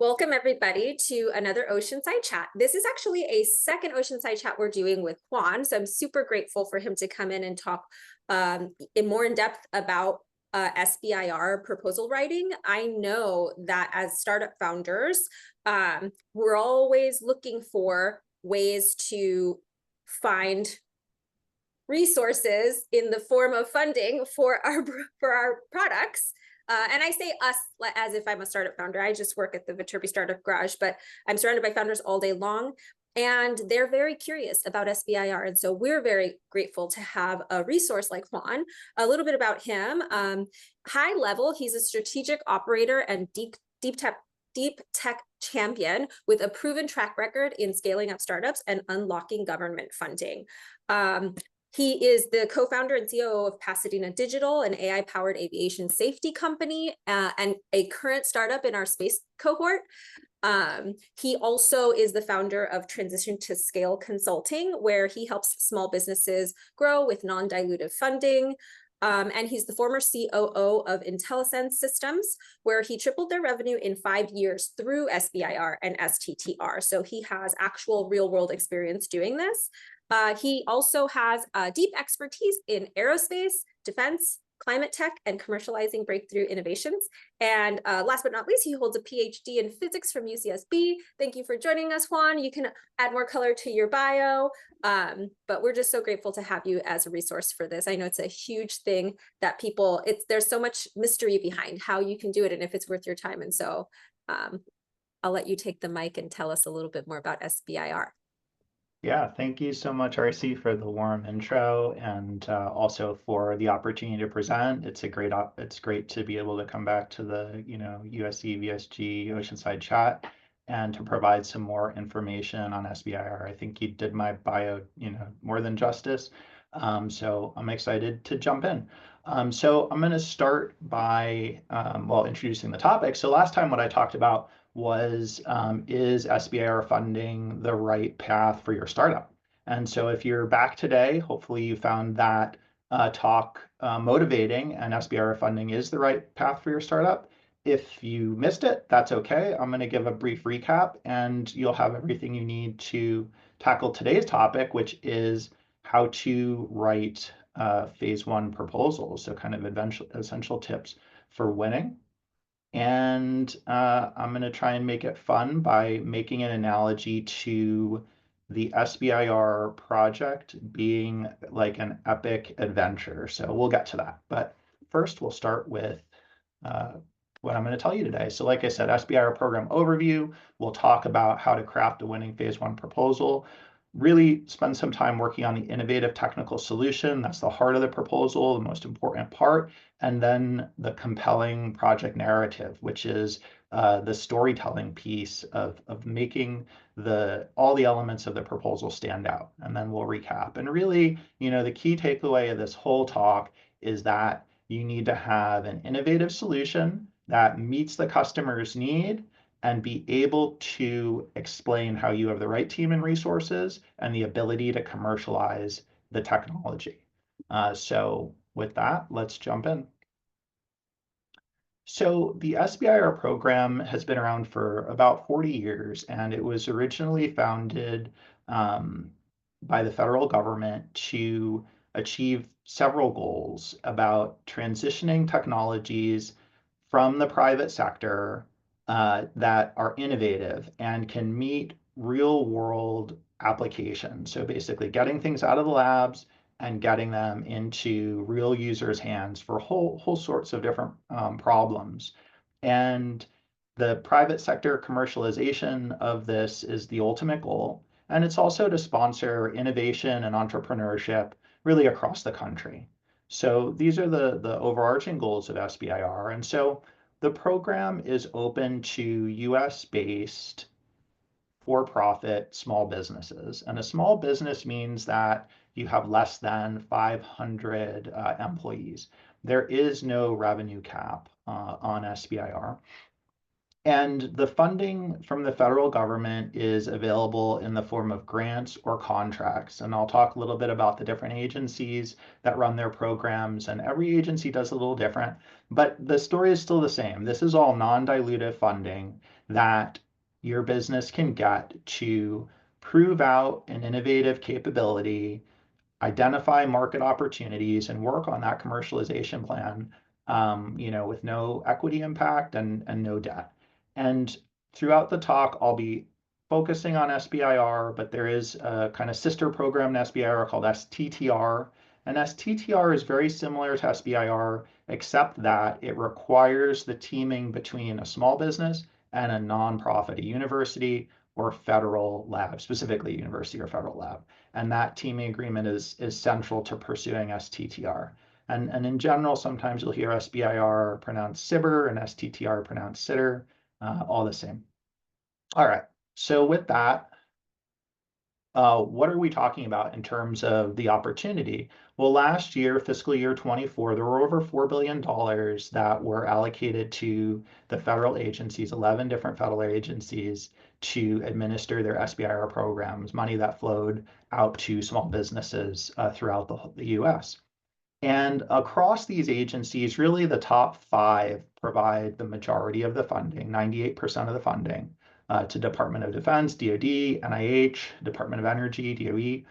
Welcome everybody to another Oceanside chat. This is actually a second Oceanside chat we're doing with Juan. So I'm super grateful for him to come in and talk in depth about SBIR proposal writing. I know that as startup founders, we're always looking for ways to find resources in the form of funding for our products. And I say us as if I'm a startup founder. I just work at the Viterbi Startup Garage, but I'm surrounded by founders all day long. And they're very curious about SBIR. And so we're very grateful to have a resource like Juan. A little bit about him. High level, he's a strategic operator and deep tech champion with a proven track record in scaling up startups and unlocking government funding. He is the co-founder and COO of Pasadena Digital, an AI-powered aviation safety company, and a current startup in our space cohort. He also is the founder of Transition to Scale Consulting, where he helps small businesses grow with non-dilutive funding. And he's the former COO of Intellisense Systems, where he tripled their revenue in 5 years through SBIR and STTR. So he has actual real-world experience doing this. He also has deep expertise in aerospace, defense, climate tech, and commercializing breakthrough innovations. And last but not least, he holds a Ph.D. in physics from UCSB. Thank you for joining us, Juan. You can add more color to your bio, but we're just so grateful to have you as a resource for this. I know it's a huge thing that there's so much mystery behind how you can do it and if it's worth your time. And so I'll let you take the mic and tell us a little bit more about SBIR. Yeah, thank you so much, RC, for the warm intro and also for the opportunity to present. It's great to be able to come back to the USC VSG Oceanside chat and to provide some more information on SBIR. I think you did my bio more than justice. So I'm excited to jump in. So I'm going to start by introducing the topic. So last time what I talked about was, is SBIR funding the right path for your startup? And so if you're back today, hopefully you found that talk motivating, and SBIR funding is the right path for your startup. If you missed it, that's okay. I'm going to give a brief recap and you'll have everything you need to tackle today's topic, which is how to write phase one proposals. So kind of essential tips for winning. And I'm going to try and make it fun by making an analogy to the SBIR project being like an epic adventure. So we'll get to that. But first, we'll start with what I'm going to tell you today. So like I said, SBIR program overview. We'll talk about how to craft a winning phase one proposal. Really spend some time working on the innovative technical solution. That's the heart of the proposal, the most important part. And then the compelling project narrative, which is the storytelling piece of making all the elements of the proposal stand out. And then we'll recap. And really, the key takeaway of this whole talk is that you need to have an innovative solution that meets the customer's need and be able to explain how you have the right team and resources and the ability to commercialize the technology. So with that, let's jump in. So the SBIR program has been around for about 40 years, and it was originally founded by the federal government to achieve several goals about transitioning technologies from the private sector that are innovative and can meet real world applications. So basically getting things out of the labs and getting them into real users' hands for whole sorts of different problems. And the private sector commercialization of this is the ultimate goal. And it's also to sponsor innovation and entrepreneurship really across the country. So these are the overarching goals of SBIR. And so the program is open to US-based for-profit small businesses. And a small business means that you have less than 500 employees. There is no revenue cap on SBIR. And the funding from the federal government is available in the form of grants or contracts. And I'll talk a little bit about the different agencies that run their programs. And every agency does a little different, but the story is still the same. This is all non-dilutive funding that your business can get to prove out an innovative capability, identify market opportunities, and work on that commercialization plan, with no equity impact and no debt. And throughout the talk, I'll be focusing on SBIR, but there is a kind of sister program in SBIR called STTR. And STTR is very similar to SBIR, except that it requires the teaming between a small business and a nonprofit, a university or federal lab, specifically university or federal lab. And that teaming agreement is central to pursuing STTR. And in general, sometimes you'll hear SBIR pronounced SIBR and STTR pronounced SITR, all the same. All right, so with that, what are we talking about in terms of the opportunity? Well, last year, fiscal year 24, there were over $4 billion that were allocated to the federal agencies, 11 different federal agencies, to administer their SBIR programs, money that flowed out to small businesses throughout the US. And across these agencies, really the top 5 provide the majority of the funding, 98% of the funding, to Department of Defense, DoD, NIH, Department of Energy, DOE,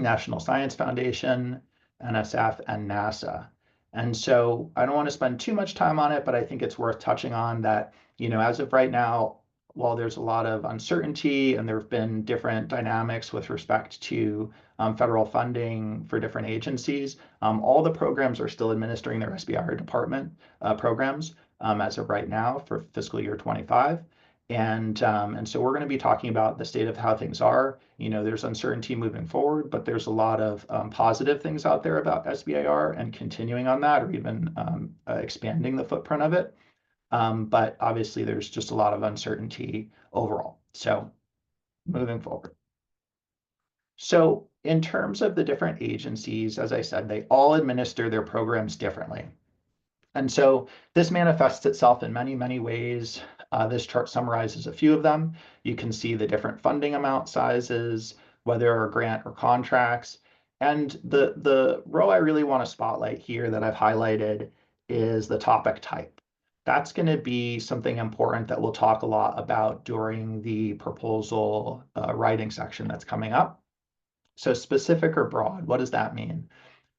National Science Foundation, NSF, and NASA. And so I don't want to spend too much time on it, but I think it's worth touching on that, as of right now, while there's a lot of uncertainty and there have been different dynamics with respect to federal funding for different agencies, all the programs are still administering their SBIR department programs as of right now for fiscal year 25. And so we're going to be talking about the state of how things are. There's uncertainty moving forward, but there's a lot of positive things out there about SBIR and continuing on that, or even expanding the footprint of it. But obviously, there's just a lot of uncertainty overall. So moving forward. So in terms of the different agencies, as I said, they all administer their programs differently. And so this manifests itself in many, many ways. This chart summarizes a few of them. You can see the different funding amount sizes, whether are grant or contracts. And the row I really want to spotlight here that I've highlighted is the topic type. That's going to be something important that we'll talk a lot about during the proposal writing section that's coming up. So specific or broad, what does that mean?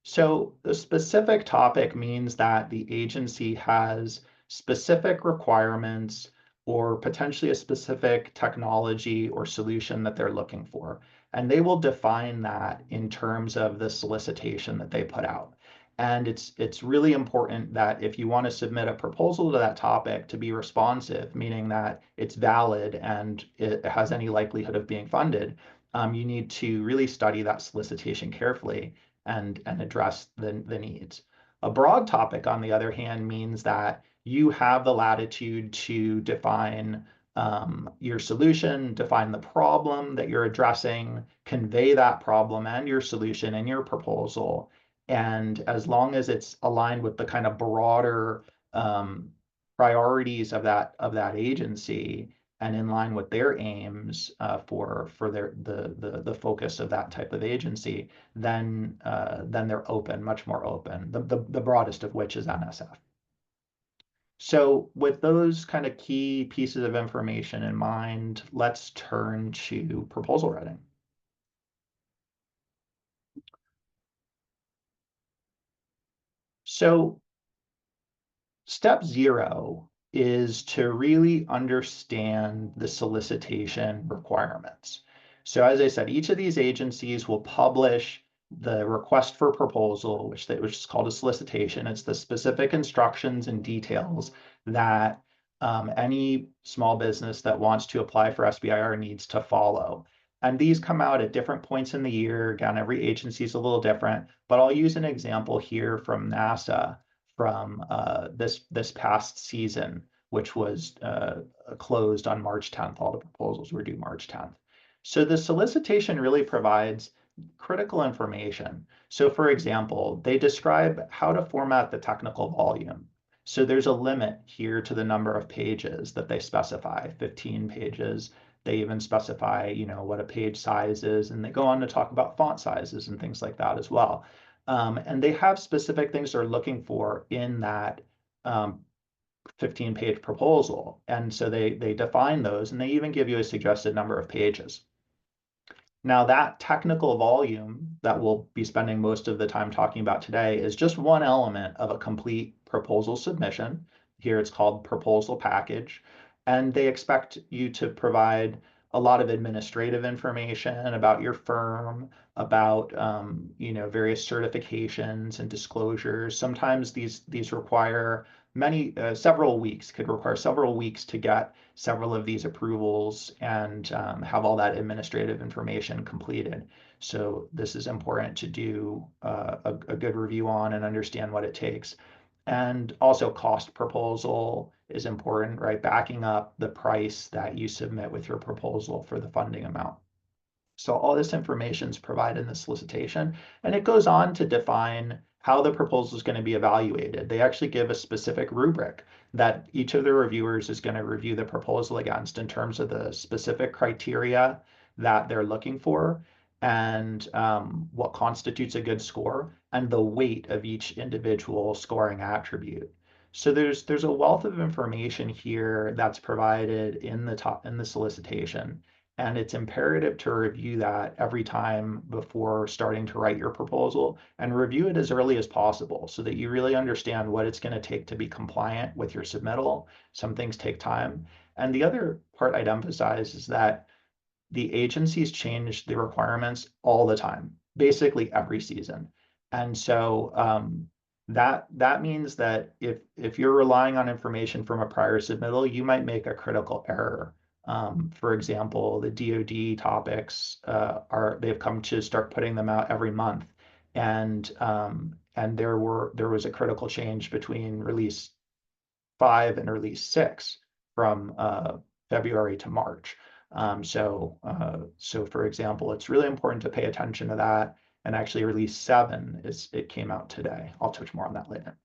So the specific topic means that the agency has specific requirements or potentially a specific technology or solution that they're looking for. And they will define that in terms of the solicitation that they put out. And it's really important that if you want to submit a proposal to that topic, to be responsive, meaning that it's valid and it has any likelihood of being funded, you need to really study that solicitation carefully and address the needs. A broad topic, on the other hand, means that you have the latitude to define your solution, define the problem that you're addressing, convey that problem and your solution in your proposal. And as long as it's aligned with the kind of broader priorities of that agency, and in line with their aims for the focus of that type of agency, then they're open, much more open. The broadest of which is NSF. So with those kind of key pieces of information in mind, let's turn to proposal writing. So step 0 is to really understand the solicitation requirements. So as I said, each of these agencies will publish the request for proposal, which is called a solicitation. It's the specific instructions and details that any small business that wants to apply for SBIR needs to follow. And these come out at different points in the year. Again, every agency is a little different, but I'll use an example here from NASA from this past season, which was closed on March 10th. All the proposals were due March 10th. So the solicitation really provides critical information. So for example, they describe how to format the technical volume. So there's a limit here to the number of pages that they specify, 15 pages. They even specify, you know, what a page size is, and they go on to talk about font sizes and things like that as well. And they have specific things they're looking for in that 15-page proposal. And so they define those, and they even give you a suggested number of pages. Now, that technical volume that we'll be spending most of the time talking about today is just one element of a complete proposal submission. Here it's called proposal package. And they expect you to provide a lot of administrative information about your firm, about you know, various certifications and disclosures. Sometimes these require several weeks, could require several weeks to get several of these approvals and have all that administrative information completed. So this is important to do a good review on and understand what it takes. And also cost proposal is important, right? Backing up the price that you submit with your proposal for the funding amount. So all this information is provided in the solicitation, and it goes on to define how the proposal is going to be evaluated. They actually give a specific rubric that each of the reviewers is going to review the proposal against in terms of the specific criteria that they're looking for, and what constitutes a good score, and the weight of each individual scoring attribute. So there's a wealth of information here that's provided in the solicitation. And it's imperative to review that every time before starting to write your proposal, and review it as early as possible so that you really understand what it's going to take to be compliant with your submittal. Some things take time. And the other part I'd emphasize is that the agencies change the requirements all the time, basically every season. And so that means that if you're relying on information from a prior submittal, you might make a critical error. For example, the DoD topics they've come to start putting them out every month, and there was a critical change between release 5 and release 6 from February to March. So for example, it's really important to pay attention to that. And actually, release 7 it came out today. I'll touch more on that later.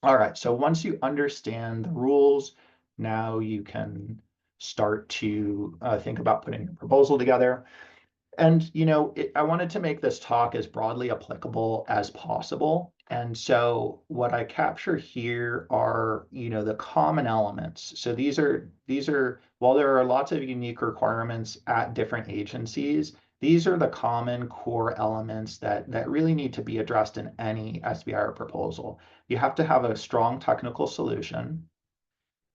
All right. So once you understand the rules, now you can start to think about putting your proposal together. And, you know, I wanted to make this talk as broadly applicable as possible. And so what I capture here are, you know, the common elements. So these are, while there are lots of unique requirements at different agencies, these are the common core elements that really need to be addressed in any SBIR proposal. You have to have a strong technical solution.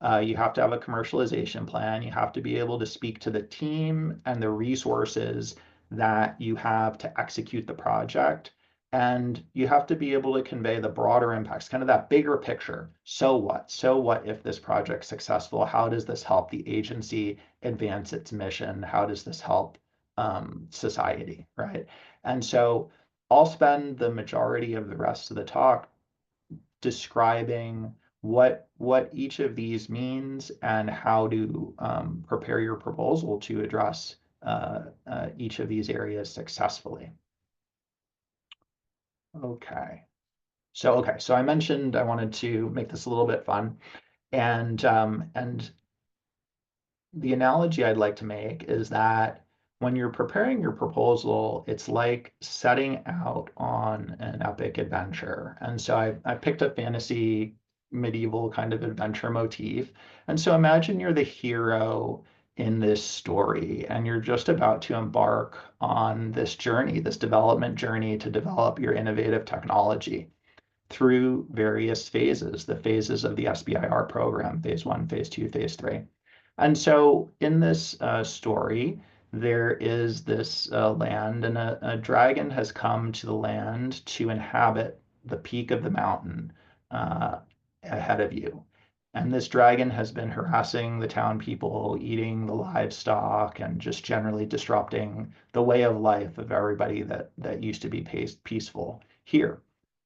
You have to have a commercialization plan. You have to be able to speak to the team and the resources that you have to execute the project. And you have to be able to convey the broader impacts, kind of that bigger picture. So what? So what if this project's successful? How does this help the agency advance its mission? How does this help society, right? And so I'll spend the majority of the rest of the talk describing what each of these means and how to prepare your proposal to address each of these areas successfully. Okay. So I mentioned I wanted to make this a little bit fun, and the analogy I'd like to make is that when you're preparing your proposal, it's like setting out on an epic adventure. And so I picked a fantasy medieval kind of adventure motif. And so imagine you're the hero in this story, and you're just about to embark on this journey, this development journey to develop your innovative technology through various phases, the phases of the SBIR program, phase 1, phase 2, phase 3. And so in this story, there is this land, and a dragon has come to the land to inhabit the peak of the mountain ahead of you. And this dragon has been harassing the town people, eating the livestock, and just generally disrupting the way of life of everybody that used to be peaceful here.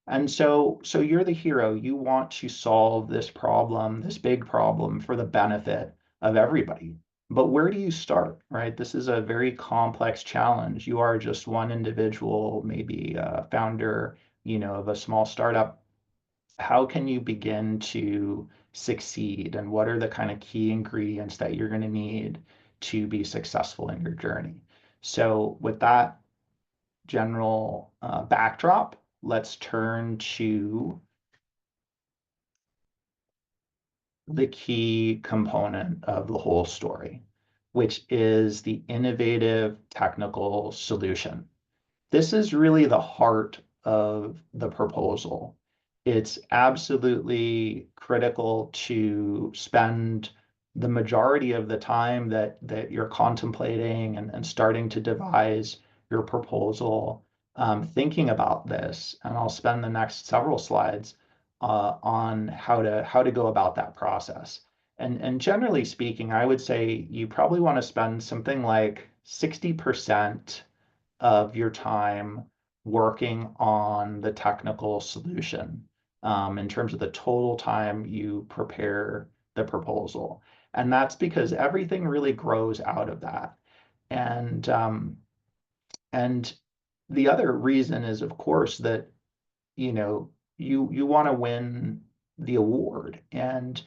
And so you're the hero. You want to solve this problem, this big problem, for the benefit of everybody. But where do you start, right? This is a very complex challenge. You are just one individual, maybe a founder, you know, of a small startup, how can you begin to succeed, and what are the kind of key ingredients that you're going to need to be successful in your journey. So with that general backdrop, let's turn to the key component of the whole story, which is the innovative technical solution. This is really the heart of the proposal. It's absolutely critical to spend the majority of the time that you're contemplating and starting to devise your proposal, thinking about this. And I'll spend the next several slides on how to go about that process. And generally speaking, I would say you probably want to spend something like 60% of your time working on the technical solution, in terms of the total time you prepare the proposal. And that's because everything really grows out of that. And the other reason is, of course, that you want to win the award. And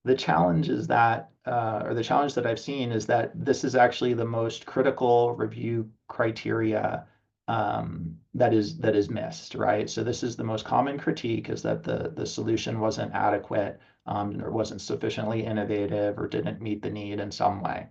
the challenge is that, or the challenge that I've seen is that this is actually the most critical review criteria that is missed, right? So this is the most common critique, is that the solution wasn't adequate, or wasn't sufficiently innovative, or didn't meet the need in some way.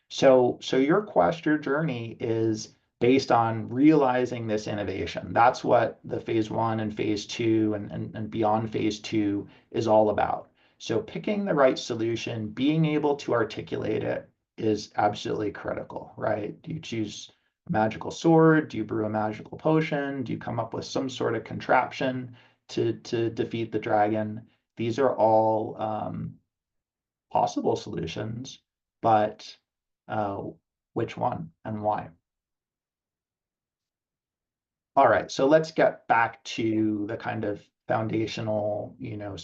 So your quest, your journey is based on realizing this innovation. That's what the phase 1 and phase 2 and beyond phase 2 is all about. So picking the right solution, being able to articulate it is absolutely critical, right? Do you choose a magical sword? Do you brew a magical potion? Do you come up with some sort of contraption to defeat the dragon? These are all possible solutions, but uh, which one and why? All right, so let's get back to the kind of foundational,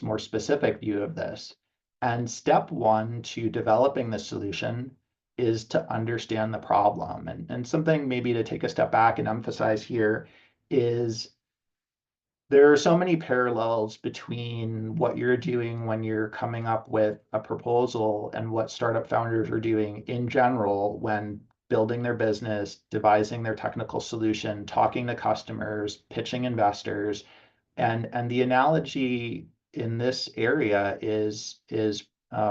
more specific view of this. And step 1 to developing the solution is to understand the problem. And something maybe to take a step back and emphasize here is there are so many parallels between what you're doing when you're coming up with a proposal and what startup founders are doing in general when building their business, devising their technical solution, talking to customers, pitching investors. And the analogy in this area is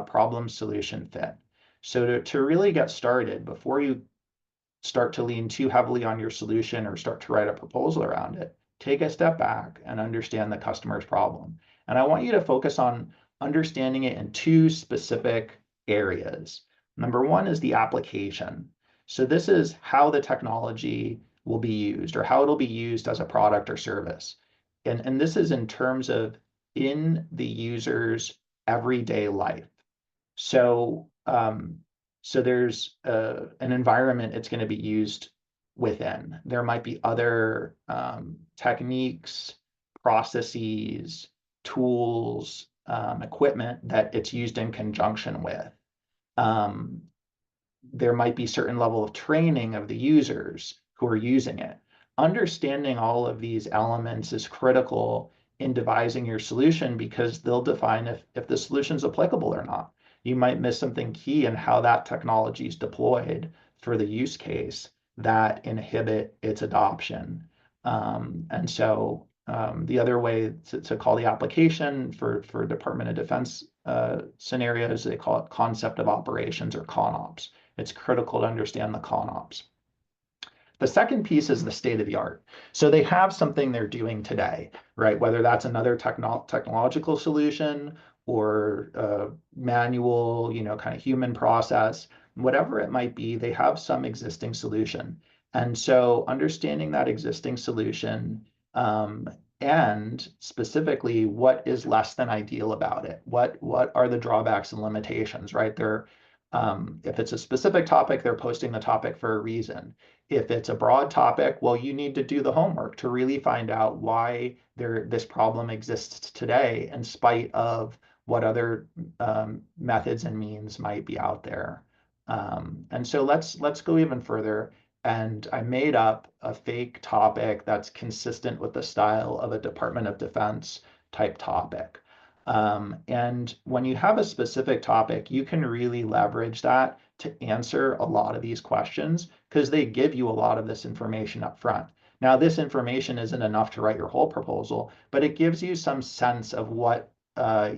problem solution fit. So to really get started, before you start to lean too heavily on your solution or start to write a proposal around it, take a step back and understand the customer's problem. And I want you to focus on understanding it in 2 specific areas. Number 1 is the application. So this is how the technology will be used, or how it'll be used as a product or service. And this is in terms of in the user's everyday life. So there's an environment it's going to be used within. There might be other techniques, processes, tools, equipment that it's used in conjunction with. There might be certain level of training of the users who are using it. Understanding all of these elements is critical in devising your solution, because they'll define if the solution is applicable or not. You might miss something key in how that technology is deployed for the use case that inhibit its adoption. And so the other way to call the application for Department of Defense scenarios, they call it concept of operations, or ConOps. It's critical to understand the ConOps. The second piece is the state of the art. So they have something they're doing today, right? Whether that's another technological solution or manual, kind of human process, whatever it might be, they have some existing solution. And so understanding that existing solution, and specifically what is less than ideal about it, what are the drawbacks and limitations, right? If it's a specific topic, they're posting the topic for a reason. If it's a broad topic, well, you need to do the homework to really find out why this problem exists today, in spite of what other methods and means might be out there. And so let's go even further. And I made up a fake topic that's consistent with the style of a Department of Defense type topic. And when you have a specific topic, you can really leverage that to answer a lot of these questions because they give you a lot of this information up front. Now, this information isn't enough to write your whole proposal, but it gives you some sense of what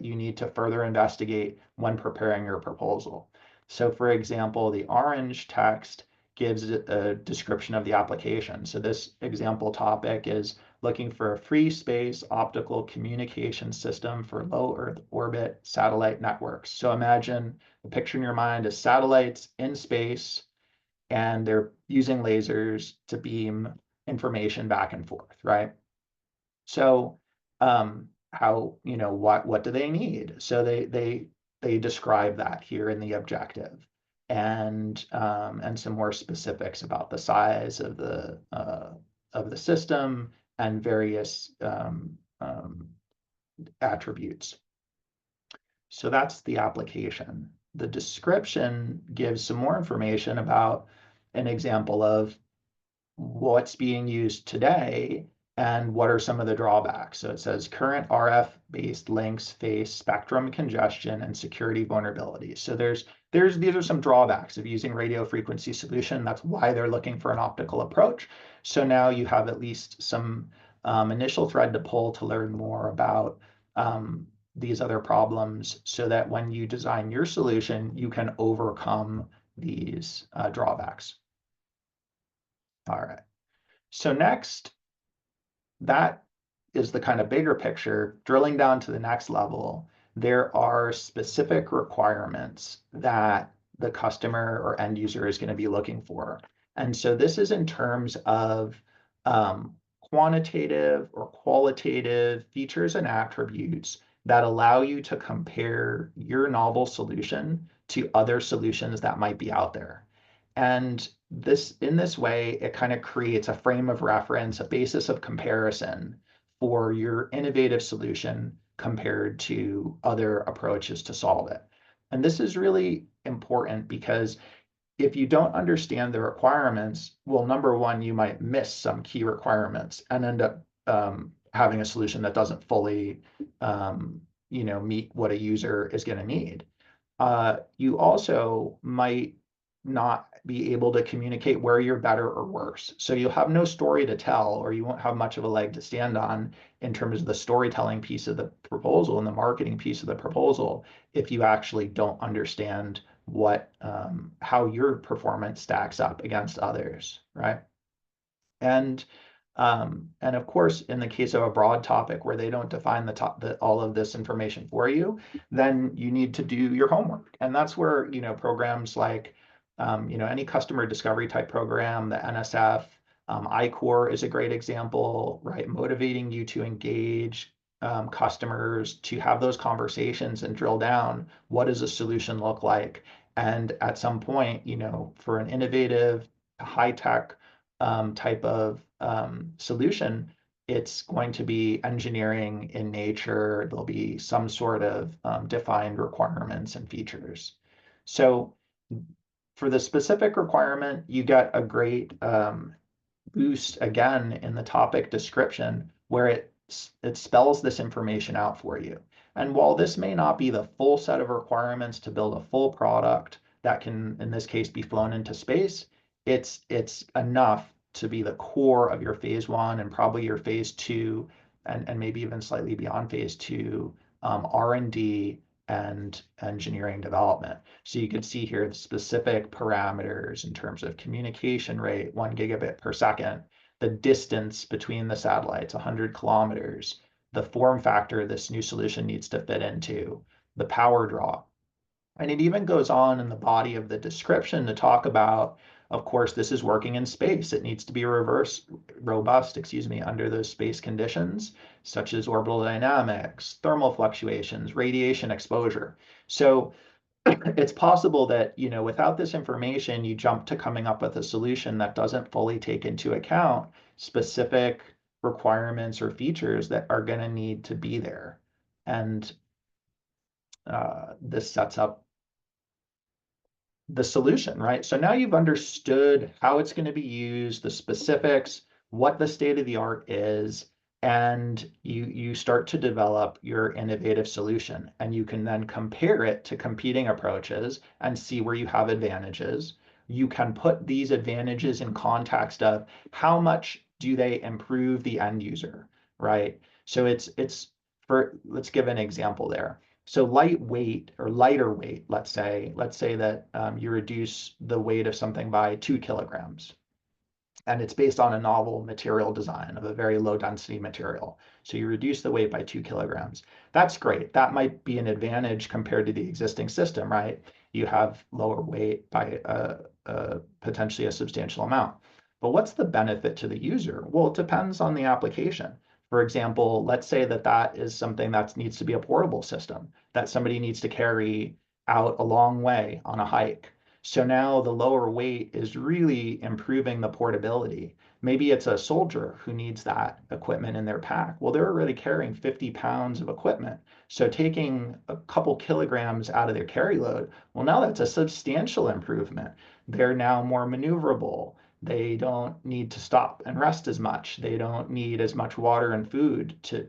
you need to further investigate when preparing your proposal. So for example, the orange text gives a description of the application. So this example topic is looking for a free space optical communication system for low Earth orbit satellite networks. So imagine the picture in your mind is satellites in space, and they're using lasers to beam information back and forth, right? So what do they need? So they describe that here in the objective, and some more specifics about the size of the system and various attributes. So that's the application. The description gives some more information about an example of what's being used today and what are some of the drawbacks. So it says current RF-based links face spectrum congestion and security vulnerabilities. So these are some drawbacks of using radio frequency solution. That's why they're looking for an optical approach. So now you have at least some initial thread to pull to learn more about these other problems so that when you design your solution, you can overcome these drawbacks. All right. So next, that is the kind of bigger picture. Drilling down to the next level, there are specific requirements that the customer or end user is going to be looking for. And so this is in terms of quantitative or qualitative features and attributes that allow you to compare your novel solution to other solutions that might be out there. And in this way, it kind of creates a frame of reference, a basis of comparison for your innovative solution compared to other approaches to solve it. And this is really important because if you don't understand the requirements, well, number one, you might miss some key requirements and end up having a solution that doesn't fully meet what a user is going to need. You also might not be able to communicate where you're better or worse. So you'll have no story to tell, or you won't have much of a leg to stand on in terms of the storytelling piece of the proposal and the marketing piece of the proposal if you actually don't understand how your performance stacks up against others, right? And of course, in the case of a broad topic where they don't define all of this information for you, then you need to do your homework. And that's where, programs like, any customer discovery type program, the NSF, I-Core is a great example, right? Motivating you to engage customers to have those conversations and drill down, what does a solution look like? And at some point, for an innovative, high-tech type of solution, it's going to be engineering in nature. There'll be some sort of defined requirements and features. So for the specific requirement, you get a great boost again in the topic description where it spells this information out for you. And while this may not be the full set of requirements to build a full product that can, in this case, be flown into space, it's enough to be the core of your phase 1 and probably your phase 2 and maybe even slightly beyond phase 2 R&D and engineering development. So you can see here the specific parameters in terms of communication rate, 1 gigabit per second, the distance between the satellites, 100 kilometers, the form factor this new solution needs to fit into, the power draw. And it even goes on in the body of the description to talk about, of course, this is working in space. It needs to be robust, under those space conditions, such as orbital dynamics, thermal fluctuations, radiation exposure. So it's possible that, without this information, you jump to coming up with a solution that doesn't fully take into account specific requirements or features that are going to need to be there. And this sets up the solution, right? So now you've understood how it's going to be used, the specifics, what the state of the art is, and you start to develop your innovative solution, and you can then compare it to competing approaches and see where you have advantages. You can put these advantages in context of how much do they improve the end user, right? So it's for, let's give an example there. So lightweight or lighter weight, let's say that you reduce the weight of something by 2 kilograms, and it's based on a novel material design of a very low density material. So you reduce the weight by 2 kilograms. That's great. That might be an advantage compared to the existing system, right? You have lower weight by potentially a substantial amount. But what's the benefit to the user? Well, it depends on the application. For example, let's say that that is something that needs to be a portable system that somebody needs to carry out a long way on a hike. So now the lower weight is really improving the portability. Maybe it's a soldier who needs that equipment in their pack. Well, they're already carrying 50 pounds of equipment. So taking a couple kilograms out of their carry load, well, now that's a substantial improvement. They're now more maneuverable. They don't need to stop and rest as much. They don't need as much water and food to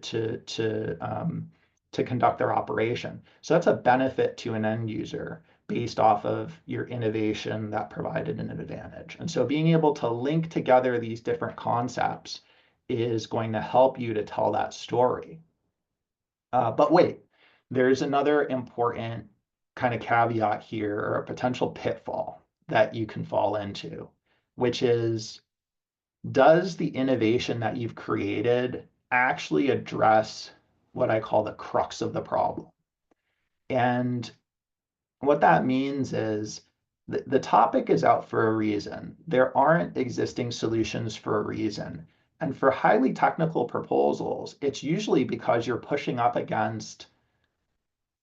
conduct their operation. So that's a benefit to an end user based off of your innovation that provided an advantage. And so being able to link together these different concepts is going to help you to tell that story. But wait, there's another important kind of caveat here, or a potential pitfall that you can fall into, which is, does the innovation that you've created actually address what I call the crux of the problem? And what that means is the topic is out for a reason. There aren't existing solutions for a reason. And for highly technical proposals, it's usually because you're pushing up against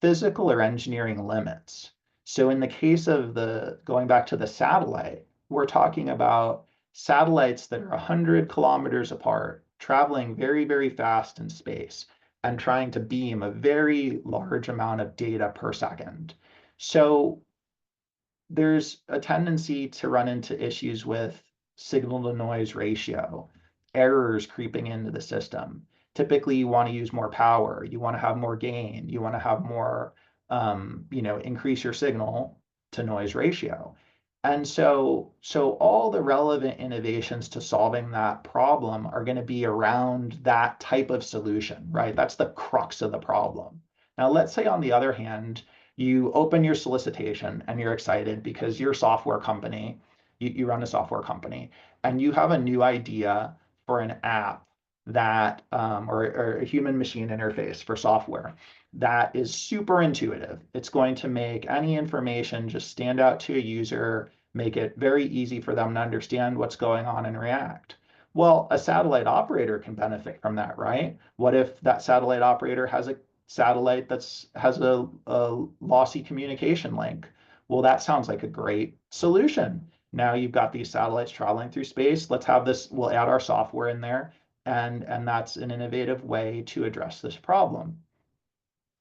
physical or engineering limits. So in the case of the, going back to the satellite, we're talking about satellites that are 100 kilometers apart, traveling very, very fast in space and trying to beam a very large amount of data per second. So there's a tendency to run into issues with signal to noise ratio, errors creeping into the system. Typically, you want to use more power, you want to have more gain, you want to have more, increase your signal to noise ratio. And so all the relevant innovations to solving that problem are going to be around that type of solution, right? That's the crux of the problem. Now, let's say on the other hand, you open your solicitation and you're excited because you're a software company, you run a software company, and you have a new idea for an app that, or a human machine interface for software that is super intuitive. It's going to make any information just stand out to a user, make it very easy for them to understand what's going on and react. Well, a satellite operator can benefit from that, right? What if that satellite operator has a satellite has a lossy communication link? Well, that sounds like a great solution. Now you've got these satellites traveling through space. Let's have this, we'll add our software in there, and that's an innovative way to address this problem.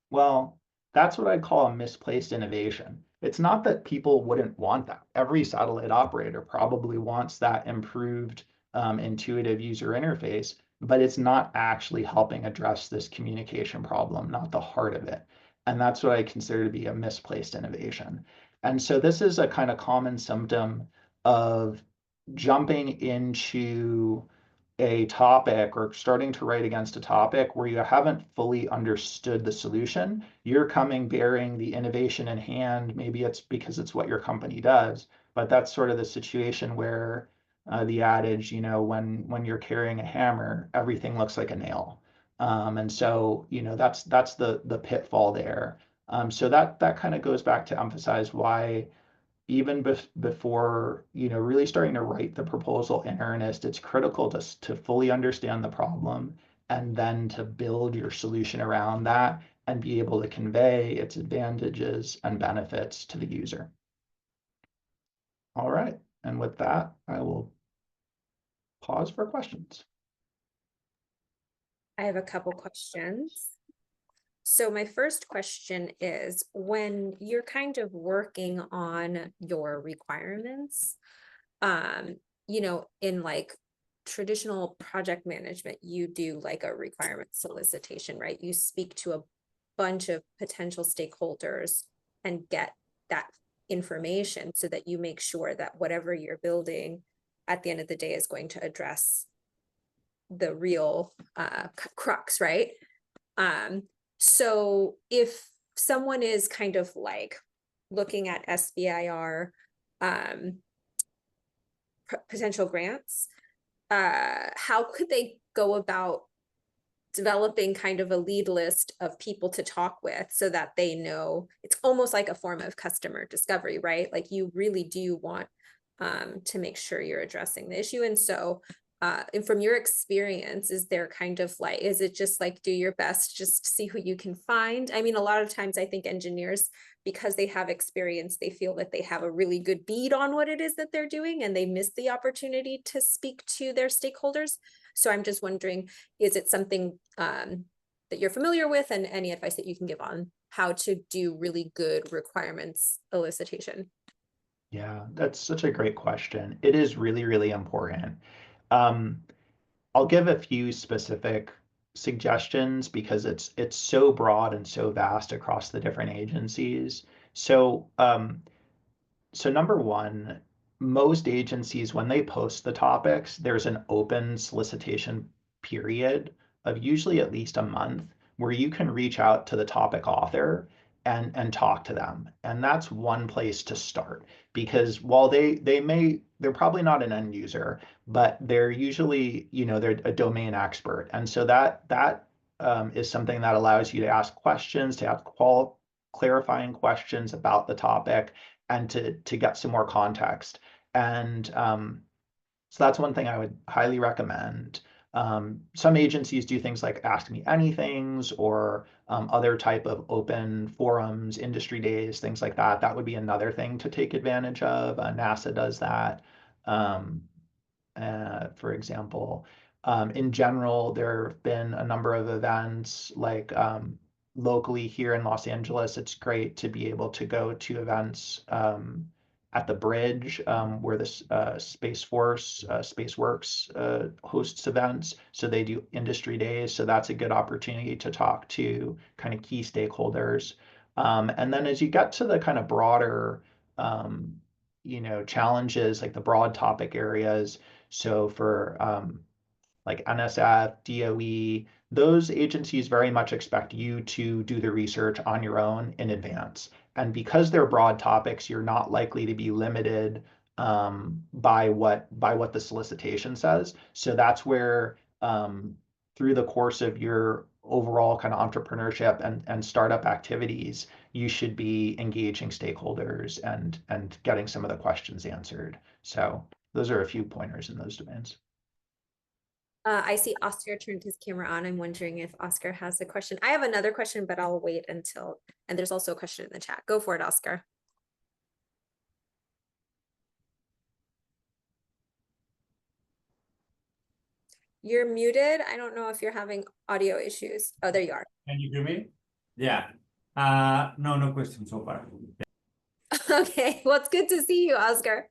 Well, that's what I'd call a misplaced innovation. It's not that people wouldn't want that. Every satellite operator probably wants that improved intuitive user interface, but it's not actually helping address this communication problem, not the heart of it. And that's what I consider to be a misplaced innovation. And so this is a kind of common symptom of jumping into a topic or starting to write against a topic where you haven't fully understood the solution. You're coming bearing the innovation in hand. Maybe it's because it's what your company does, but that's sort of the situation where the adage, when you're carrying a hammer, everything looks like a nail. And so, that's the pitfall there. So that kind of goes back to emphasize why even before really starting to write the proposal in earnest, it's critical to fully understand the problem and then to build your solution around that and be able to convey its advantages and benefits to the user. All right, and with that, I will pause for questions. I have a couple questions. So my first question is, when you're kind of working on your requirements, in like traditional project management, you do like a requirement solicitation, right? You speak to a bunch of potential stakeholders and get that information so that you make sure that whatever you're building at the end of the day is going to address the real crux, right? So if someone is kind of like looking at SBIR potential grants, how could they go about developing kind of a lead list of people to talk with so that they know? It's almost like a form of customer discovery, right? Like you really do want to make sure you're addressing the issue. And so and from your experience, is there kind of like, is it just like do your best, just see who you can find? I mean, a lot of times I think engineers, because they have experience, they feel that they have a really good bead on what it is that they're doing and they miss the opportunity to speak to their stakeholders. So I'm just wondering, is it something that you're familiar with, and any advice that you can give on how to do really good requirements elicitation? Yeah, that's such a great question. It is really, really important. Um, I'll give a few specific suggestions because it's so broad and so vast across the different agencies. So number one, most agencies, when they post the topics, there's an open solicitation period of usually at least a month where you can reach out to the topic author and talk to them. And that's one place to start because while they're probably not an end user, but they're usually, they're a domain expert. And so that is something that allows you to ask questions, to ask clarifying questions about the topic and to get some more context. And so that's one thing I would highly recommend. Some agencies do things like Ask Me Anythings or other type of open forums, industry days, things like that. That would be another thing to take advantage of. NASA does that. Um, for example. In general, there have been a number of events like locally here in Los Angeles. It's great to be able to go to events at the bridge where this Space Force, SpaceWorks hosts events. So they do industry days. So that's a good opportunity to talk to kind of key stakeholders. And then as you get to the kind of broader challenges, like the broad topic areas, so for like NSF, DOE, those agencies very much expect you to do the research on your own in advance. And because they're broad topics, you're not likely to be limited by what the solicitation says. So that's where through the course of your overall kind of entrepreneurship and startup activities, you should be engaging stakeholders and getting some of the questions answered. So those are a few pointers in those domains. I see Oscar turned his camera on. I'm wondering if Oscar has a question. I have another question, but I'll wait until, and there's also a question in the chat. Go for it, Oscar. You're muted. I don't know if you're having audio issues. Oh, there you are. Can you hear me? Yeah. No question so far. Okay, well, it's good to see you, Oscar.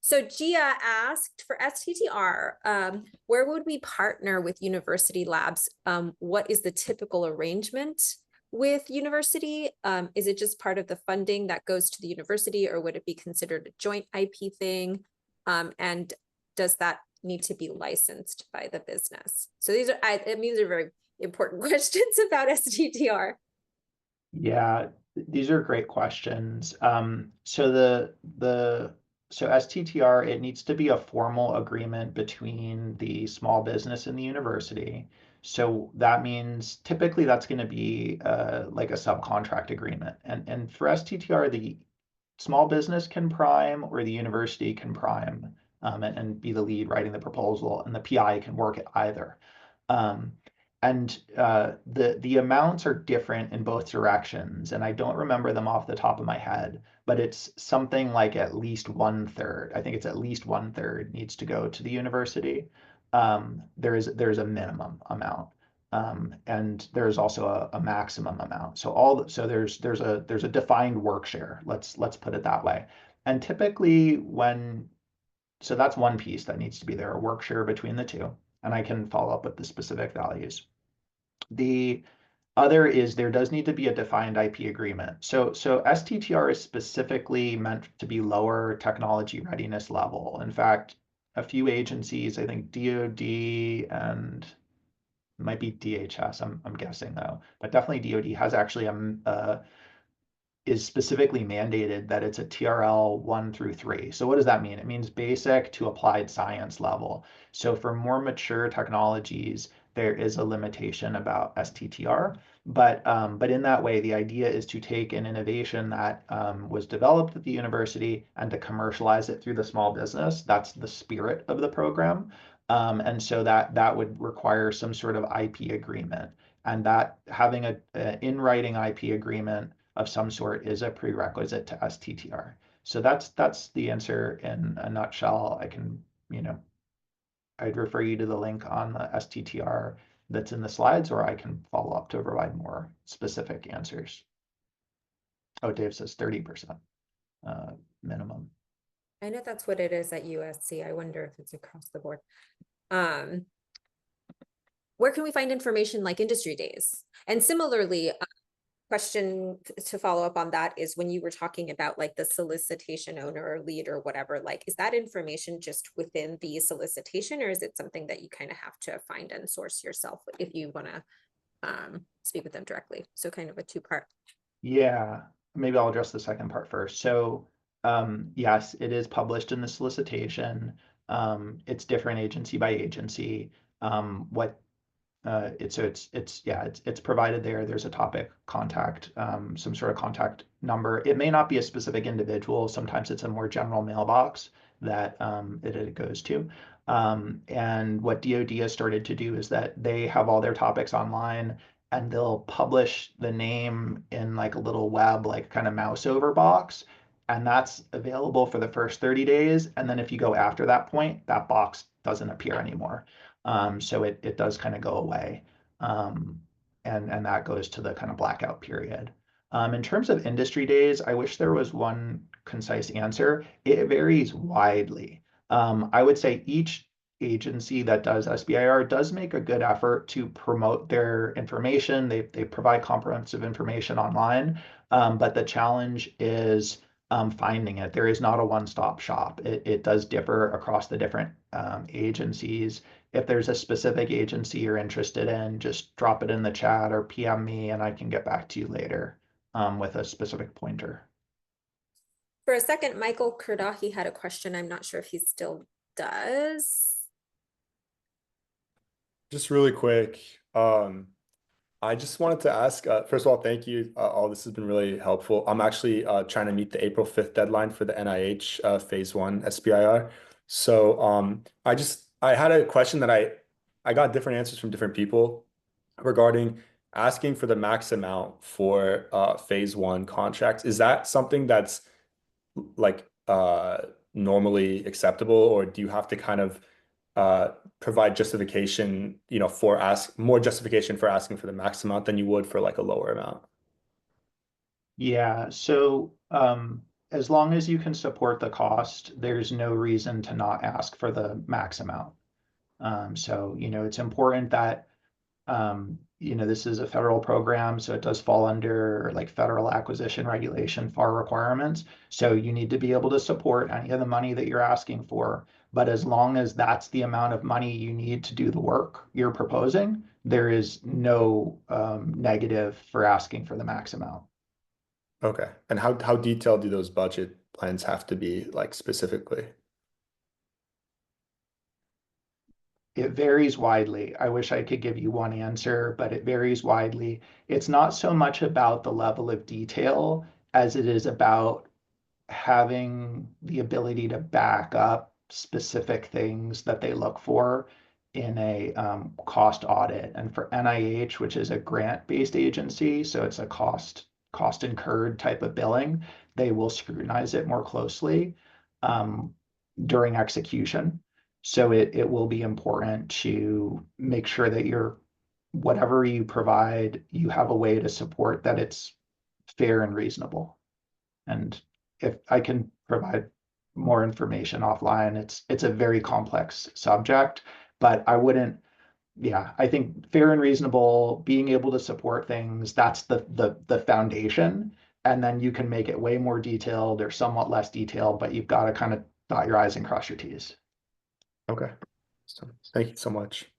So Gia asked for STTR, where would we partner with university labs? What is the typical arrangement with university? Is it just part of the funding that goes to the university, or would it be considered a joint IP thing? And does that need to be licensed by the business? So these are, these are very important questions about STTR. Yeah, these are great questions. So STTR, it needs to be a formal agreement between the small business and the university. So that means typically that's going to be like a subcontract agreement. And for STTR, the small business can prime or the university can prime and be the lead writing the proposal, and the PI can work at either. And the amounts are different in both directions, and I don't remember them off the top of my head, but it's something like at least 1/3. I think it's at least 1/3 needs to go to the university. There's a minimum amount, and there's also a maximum amount. So there's a defined work share. Let's put it that way. And typically when so that's one piece that needs to be there, a work share between the two, and I can follow up with the specific values. The other is there does need to be a defined IP agreement. So STTR is specifically meant to be lower technology readiness level. In fact, a few agencies, I think DoD and might be DHS, I'm guessing though, but definitely DoD has actually is specifically mandated that it's a TRL 1 through 3. So what does that mean? It means basic to applied science level. So for more mature technologies, there is a limitation about STTR, but in that way, the idea is to take an innovation that was developed at the university and to commercialize it through the small business. That's the spirit of the program. And so that would require some sort of IP agreement, and that having a in-writing IP agreement of some sort is a prerequisite to STTR. So that's the answer in a nutshell. I can, I'd refer you to the link on the STTR that's in the slides, or I can follow up to provide more specific answers. Oh, Dave says 30% minimum. I know that's what it is at USC. I wonder if it's across the board. Where can we find information like industry days? And similarly, question to follow up on that is when you were talking about like the solicitation owner or lead or whatever, like, is that information just within the solicitation, or is it something that you kind of have to find and source yourself if you want to speak with them directly? So kind of a two-part. Yeah, maybe I'll address the second part first. So yes, it is published in the solicitation. It's different agency by agency. It's provided there. There's a topic contact, some sort of contact number. It may not be a specific individual. Sometimes it's a more general mailbox that it goes to. And what DoD has started to do is that they have all their topics online, and they'll publish the name in like a little web, like kind of mouse over box. And that's available for the first 30 days. And then if you go after that point, that box doesn't appear anymore. So it does kind of go away. And that goes to the kind of blackout period. In terms of industry days, I wish there was one concise answer. It varies widely. I would say each agency that does SBIR does make a good effort to promote their information. They provide comprehensive information online, but the challenge is finding it. There is not a one-stop shop. It does differ across the different agencies. If there's a specific agency you're interested in, just drop it in the chat or PM me and I can get back to you later with a specific pointer. For a second, Michael Kurdahi had a question. I'm not sure if he still does. Just really quick, I just wanted to ask, first of all, thank you. All this has been really helpful. I'm actually trying to meet the April 5th deadline for the NIH phase 1 SBIR. So I had a question that I got different answers from different people regarding asking for the max amount for phase 1 contracts. Is that something that's like normally acceptable, or do you have to kind of provide justification, more justification for asking for the max amount than you would for like a lower amount? Yeah, so as long as you can support the cost, there's no reason to not ask for the max amount. So, it's important that, this is a federal program, so it does fall under like federal acquisition regulation FAR requirements. So you need to be able to support any of the money that you're asking for. But as long as that's the amount of money you need to do the work you're proposing, there is no negative for asking for the max amount. Okay. And how detailed do those budget plans have to be, like specifically? It varies widely. I wish I could give you one answer, but it varies widely. It's not so much about the level of detail as it is about having the ability to back up specific things that they look for in a cost audit. And for NIH, which is a grant-based agency, so it's a cost incurred type of billing, they will scrutinize it more closely during execution. So it will be important to make sure that whatever you provide, you have a way to support that it's fair and reasonable. And if I can provide more information offline. It's a very complex subject, but I wouldn't. Yeah, I think fair and reasonable, being able to support things, that's the foundation. And then you can make it way more detailed or somewhat less detailed, but you've got to kind of dot your I's and cross your T's. Okay. So thank you so much.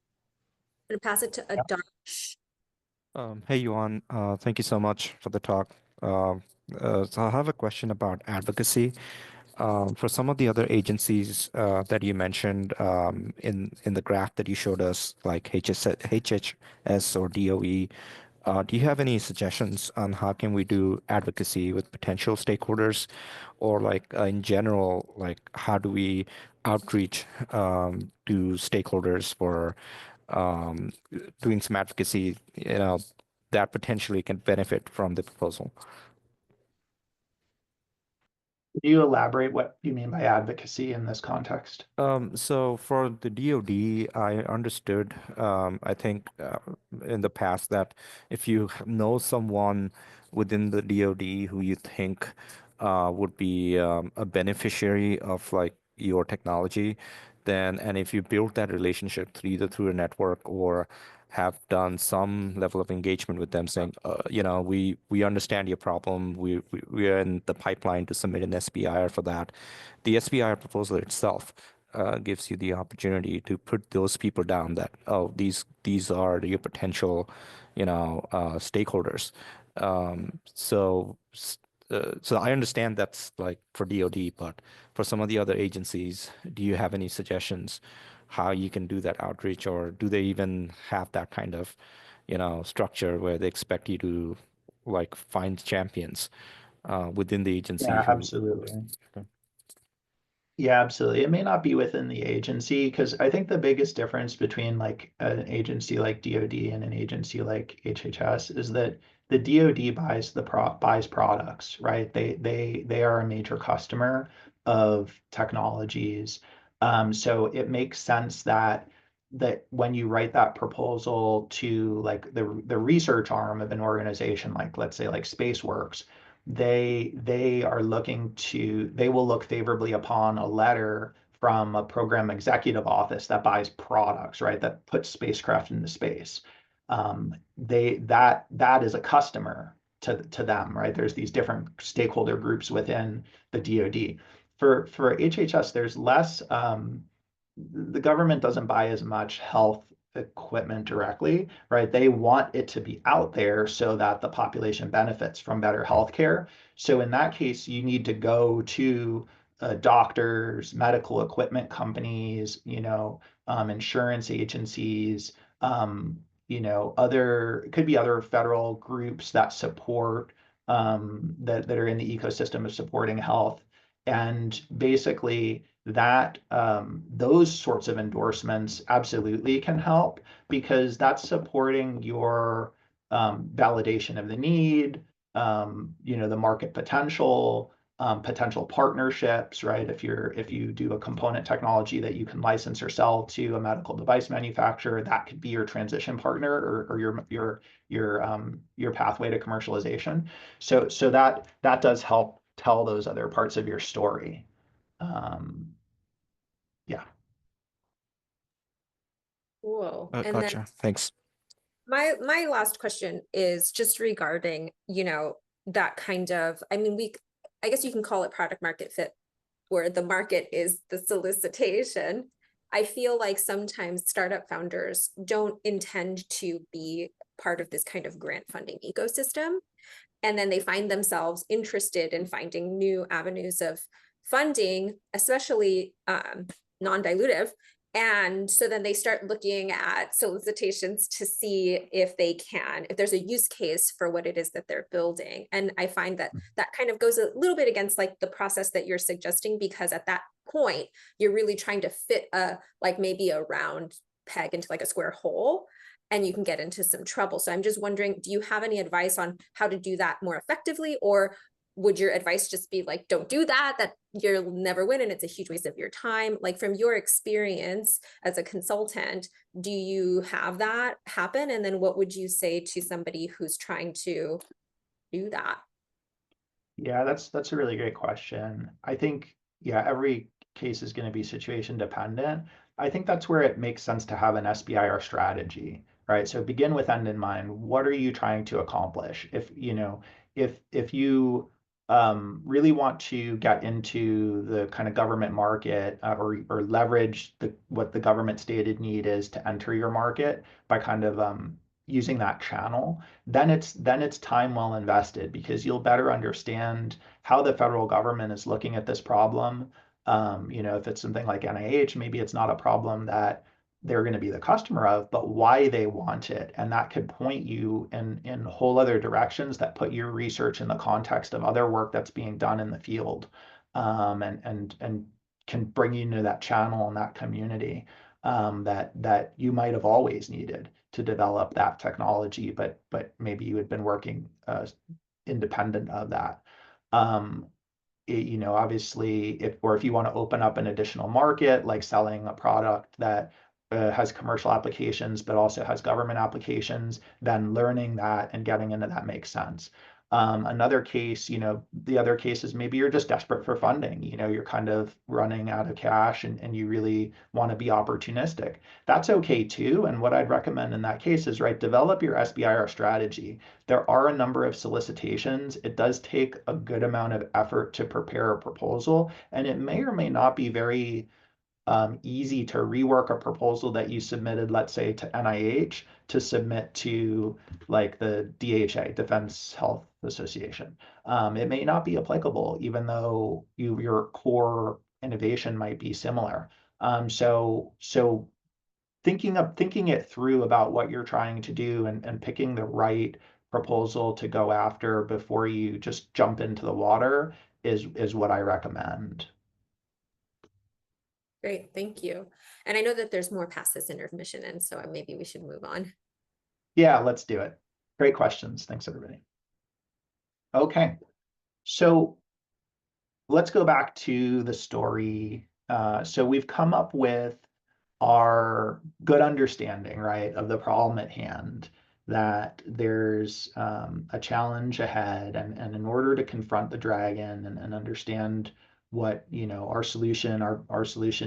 I'm gonna pass it to Adarsh. Hey, Yuan, thank you so much for the talk. So I have a question about advocacy. For some of the other agencies that you mentioned in the graph that you showed us, like HHS or DOE, do you have any suggestions on how can we do advocacy with potential stakeholders, or like in general, like how do we outreach to stakeholders for um, doing some advocacy, that potentially can benefit from the proposal? Can you elaborate what you mean by advocacy in this context? So for the DoD, I understood, I think in the past that if you know someone within the DoD who you think would be a beneficiary of like your technology, then, and if you build that relationship either through a network or have done some level of engagement with them saying, we understand your problem. We are in the pipeline to submit an SBIR for that. The SBIR proposal itself gives you the opportunity to put those people down that, oh, these are your potential, stakeholders. So I understand that's like for DoD, but for some of the other agencies, do you have any suggestions how you can do that outreach, or do they even have that kind of, structure where they expect you to like find champions within the agency Yeah, who? absolutely. Yeah, absolutely. It may not be within the agency, because I think the biggest difference between like an agency like DoD and an agency like HHS is that the DoD buys products, right? They are a major customer of technologies. So it makes sense that when you write that proposal to like the research arm of an organization, like let's say like SpaceWorks, they will look favorably upon a letter from a program executive office that buys products, right? That puts spacecraft into space. That is a customer to them, right? There's these different stakeholder groups within the DoD. For HHS, there's less. The government doesn't buy as much health equipment directly, right? They want it to be out there so that the population benefits from better healthcare. So in that case, you need to go to doctors, medical equipment companies, insurance agencies, it could be other federal groups that support that are in the ecosystem of supporting health. And basically those sorts of endorsements absolutely can help, because that's supporting your validation of the need, the market potential, potential partnerships, right? If you do a component technology that you can license or sell to a medical device manufacturer, that could be your transition partner or your pathway to commercialization. So that does help tell those other parts of your story. Yeah. Cool. And then Gotcha. Thanks. my last question is just regarding, that kind of, I guess you can call it product market fit, where the market is the solicitation. I feel like sometimes startup founders don't intend to be part of this kind of grant funding ecosystem. And then they find themselves interested in finding new avenues of funding, especially non-dilutive. And so then they start looking at solicitations to see if there's a use case for what it is that they're building. And I find that that kind of goes a little bit against like the process that you're suggesting, because at that point, you're really trying to fit maybe a round peg into like a square hole, and you can get into some trouble. So I'm just wondering, do you have any advice on how to do that more effectively? Or would your advice just be like, don't do that you'll never win and it's a huge waste of your time? Like from your experience as a consultant, do you have that happen? And then what would you say to somebody who's trying to do that? Yeah, that's a really great question. I think every case is going to be situation dependent. I think that's where it makes sense to have an SBIR strategy, right? So begin with end in mind. What are you trying to accomplish? If you really want to get into the kind of government market, or leverage what the government stated need is to enter your market by kind of using that channel, then it's time well invested, because you'll better understand how the federal government is looking at this problem. If it's something like NIH, maybe it's not a problem that they're going to be the customer of, but why they want it. And that could point you in whole other directions that put your research in the context of other work that's being done in the field, and can bring you into that channel and that community, that you might have always needed to develop that technology, but maybe you had been working independent of that. Obviously, if you want to open up an additional market, like selling a product that has commercial applications, but also has government applications, then learning that and getting into that makes sense. Another case, the other case is maybe you're just desperate for funding. You're kind of running out of cash, and you really want to be opportunistic. That's okay too. And what I'd recommend in that case is, right, develop your SBIR strategy. There are a number of solicitations. It does take a good amount of effort to prepare a proposal, and it may or may not be very easy to rework a proposal that you submitted, let's say, to NIH, to submit to like the DHA, Defense Health Association. It may not be applicable, even though your core innovation might be similar. So thinking it through about what you're trying to do, and picking the right proposal to go after before you just jump into the water is what I recommend. Great, thank you. And I know that there's more past this intermission, and so maybe we should move on. Yeah, let's do it. Great questions. Thanks, everybody. Okay, so let's go back to the story. So we've come up with our good understanding, right, of the problem at hand, that there's a challenge ahead, and in order to confront the dragon and understand what our solution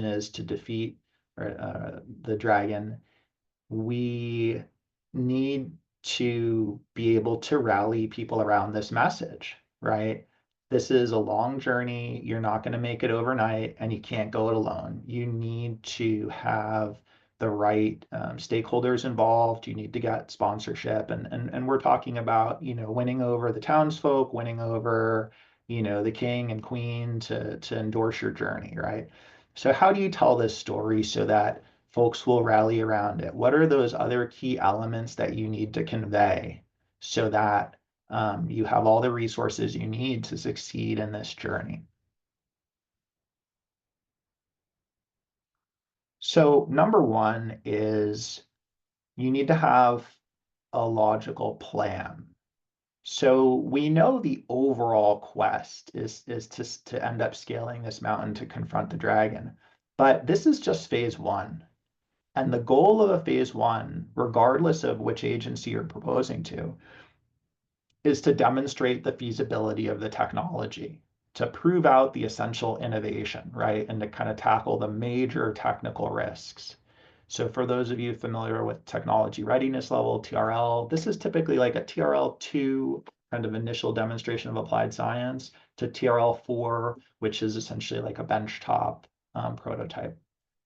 is to defeat the dragon, we need to be able to rally people around this message, right? This is a long journey. You're not going to make it overnight, and you can't go it alone. You need to have the right stakeholders involved. You need to get sponsorship, and we're talking about winning over the townsfolk, winning over the king and queen to endorse your journey, right? So how do you tell this story so that folks will rally around it? What are those other key elements that you need to convey so that you have all the resources you need to succeed in this journey? So number one is you need to have a logical plan. So we know the overall quest is to end up scaling this mountain to confront the dragon, but this is just phase one. And the goal of a phase one, regardless of which agency you're proposing to, is to demonstrate the feasibility of the technology, to prove out the essential innovation, right? And to kind of tackle the major technical risks. So for those of you familiar with technology readiness level, TRL, this is typically like a TRL2 kind of initial demonstration of applied science, to TRL4, which is essentially like a benchtop prototype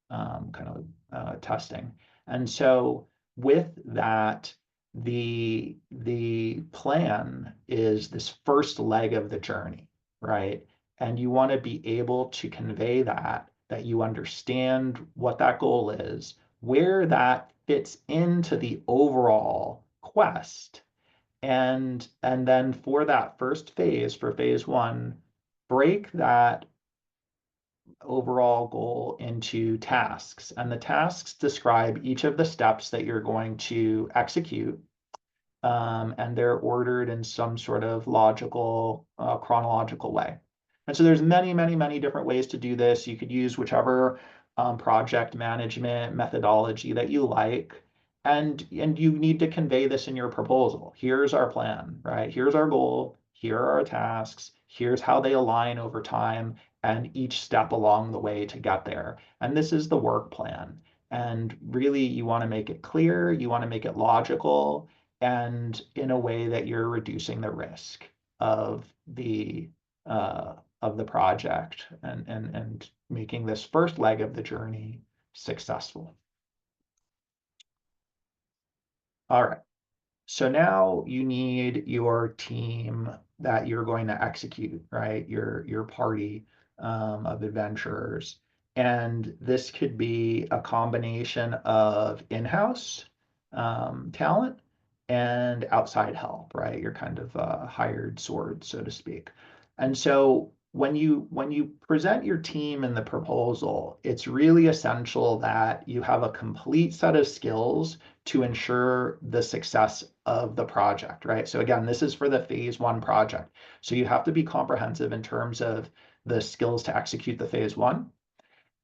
kind of testing. And so with that, the plan is this first leg of the journey, right? And you want to be able to convey that you understand what that goal is, where that fits into the overall quest. And then for that first phase, for phase one, break that overall goal into tasks. And the tasks describe each of the steps that you're going to execute. And they're ordered in some sort of logical, chronological way. And so there's many, many, many different ways to do this. You could use whichever project management methodology that you like. And you need to convey this in your proposal. Here's our plan, right? Here's our goal. here are our tasks, here's how they align over time, and each step along the way to get there. And this is the work plan. And really, you want to make it clear, you want to make it logical, and in a way that you're reducing the risk of the project and making this first leg of the journey successful. All right. So now you need your team that you're going to execute, right? Your party of adventurers. And this could be a combination of in-house talent and outside help, right? You're kind of a hired sword, so to speak. And so when you present your team in the proposal, it's really essential that you have a complete set of skills to ensure the success of the project, right? So again, this is for the phase 1 project. So you have to be comprehensive in terms of the skills to execute the phase 1.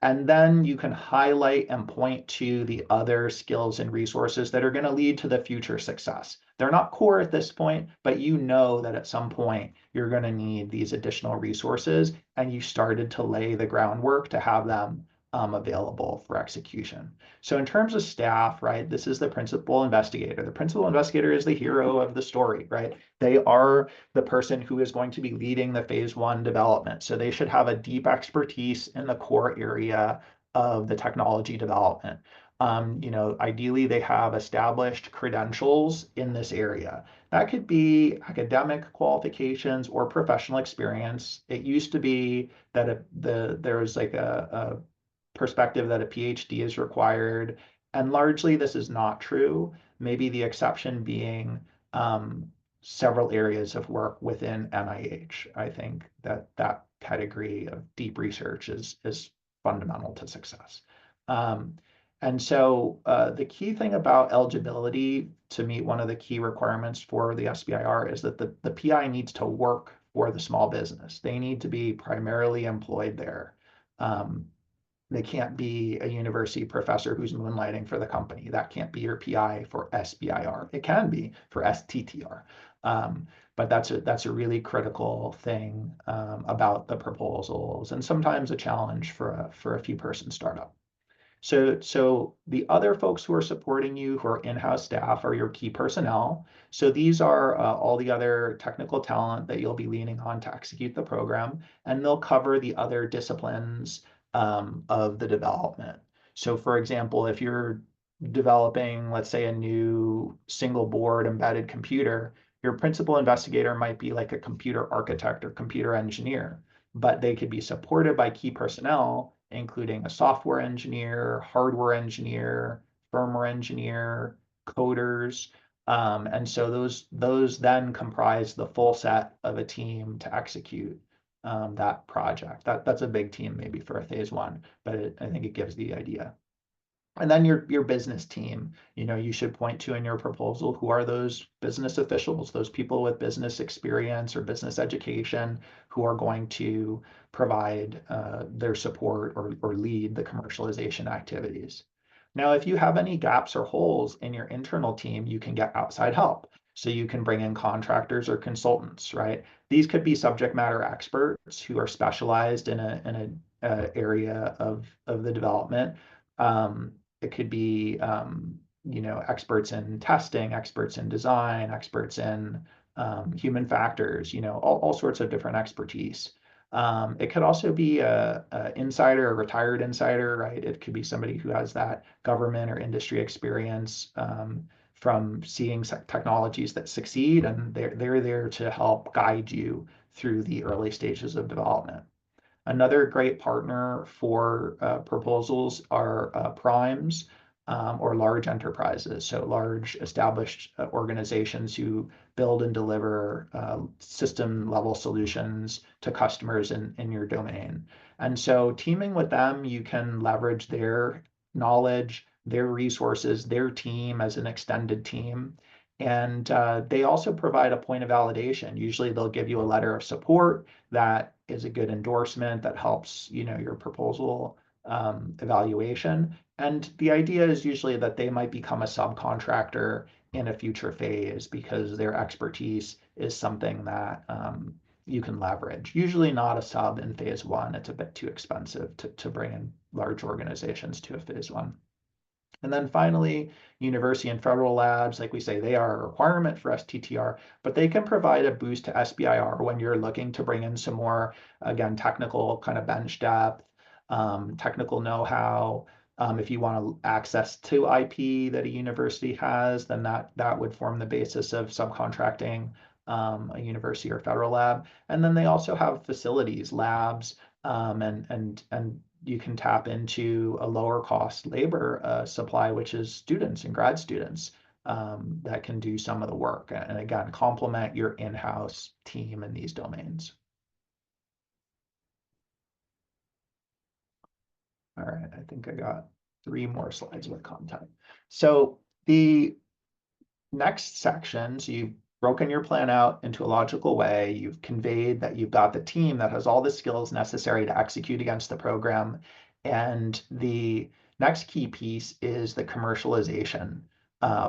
And then you can highlight and point to the other skills and resources that are going to lead to the future success. They're not core at this point, but you know that at some point you're going to need these additional resources, and you started to lay the groundwork to have them available for execution. So in terms of staff, right, this is the principal investigator. The principal investigator is the hero of the story, right? They are the person who is going to be leading the phase 1 development. So they should have a deep expertise in the core area of the technology development. Ideally, they have established credentials in this area. That could be academic qualifications or professional experience. It used to be that there was like a perspective that a Ph.D. is required, and largely this is not true. Maybe the exception being several areas of work within NIH. I think that category of deep research is fundamental to success. And so the key thing about eligibility to meet one of the key requirements for the SBIR is that the PI needs to work for the small business. They need to be primarily employed there. They can't be a university professor who's moonlighting for the company. That can't be your PI for SBIR. It can be for STTR. But that's a really critical thing about the proposals, and sometimes a challenge for a few person startup. So the other folks who are supporting you, who are in-house staff, are your key personnel. So these are all the other technical talent that you'll be leaning on to execute the program, and they'll cover the other disciplines of the development. So for example, if you're developing, let's say, a new single board embedded computer, your principal investigator might be like a computer architect or computer engineer, but they could be supported by key personnel, including a software engineer, hardware engineer, firmware engineer, coders. And so those then comprise the full set of a team to execute that project. That's a big team maybe for a phase 1, but I think it gives the idea. And then your business team, you should point to in your proposal, who are those business officials, those people with business experience or business education who are going to provide their support or lead the commercialization activities. Now, if you have any gaps or holes in your internal team, you can get outside help. So you can bring in contractors or consultants, right? These could be subject matter experts who are specialized in an area of the development. It could be, experts in testing, experts in design, experts in human factors, all sorts of different expertise. It could also be a insider, a retired insider, right? It could be somebody who has that government or industry experience from seeing technologies that succeed, and they're there to help guide you through the early stages of development. Another great partner for proposals are primes or large enterprises, so large established organizations who build and deliver system level solutions to customers in your domain. And so teaming with them, you can leverage their knowledge, their resources, their team as an extended team. And they also provide a point of validation. Usually they'll give you a letter of support that is a good endorsement that helps, your proposal evaluation. And the idea is usually that they might become a subcontractor in a future phase because their expertise is something that you can leverage. Usually not a sub in phase one. It's a bit too expensive to bring in large organizations to a phase one. And then finally, university and federal labs, like we say, they are a requirement for STTR, but they can provide a boost to SBIR when you're looking to bring in some more, again, technical kind of bench depth, technical know-how. If you want access to IP that a university has, then that would form the basis of subcontracting a university or federal lab. And then they also have facilities, labs, and you can tap into a lower cost labor supply, which is students and grad students that can do some of the work. And again, complement your in-house team in these domains. All right, I think I got 3 more slides with content. So the next section, so you've broken your plan out into a logical way. You've conveyed that you've got the team that has all the skills necessary to execute against the program. And the next key piece is the commercialization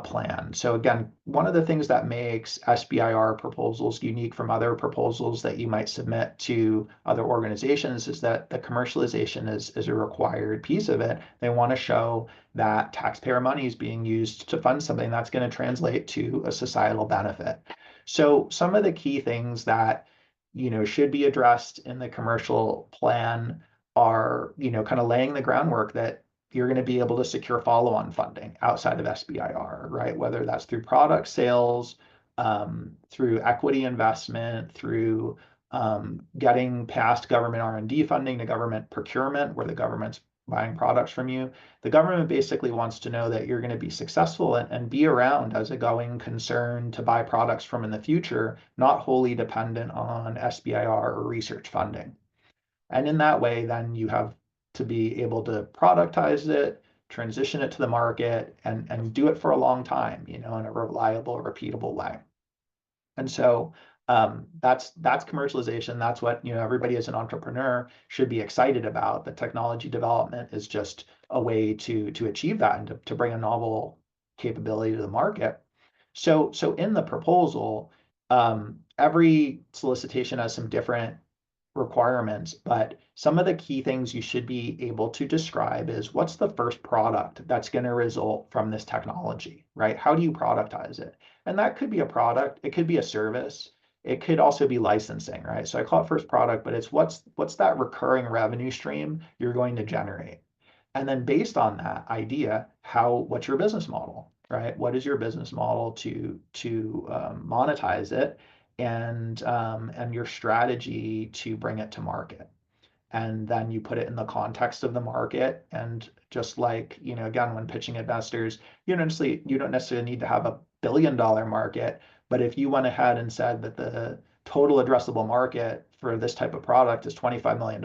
plan. So again, one of the things that makes SBIR proposals unique from other proposals that you might submit to other organizations is that the commercialization is a required piece of it. They want to show that taxpayer money is being used to fund something that's going to translate to a societal benefit. So some of the key things that should be addressed in the commercial plan are kind of laying the groundwork that you're going to be able to secure follow-on funding outside of SBIR, right? Whether that's through product sales, through equity investment, through getting past government R&D funding to government procurement, where the government's buying products from you. The government basically wants to know that you're going to be successful and be around as a going concern to buy products from in the future, not wholly dependent on SBIR or research funding. And in that way, then you have to be able to productize it, transition it to the market, and do it for a long time, in a reliable, repeatable way. And so that's commercialization. That's what everybody as an entrepreneur should be excited about. The technology development is just a way to achieve that and to bring a novel capability to the market. So in the proposal, every solicitation has some different requirements, but some of the key things you should be able to describe is what's the first product that's going to result from this technology, right? How do you productize it? And that could be a product, it could be a service, it could also be licensing, right? So I call it first product, but it's what's that recurring revenue stream you're going to generate. And then based on that idea, what's your business model, right? What is your business model to monetize it? And your strategy to bring it to market. And then you put it in the context of the market. And just like, again, when pitching investors, you don't necessarily need to have $1 billion market, but if you went ahead and said that the total addressable market for this type of product is $25 million,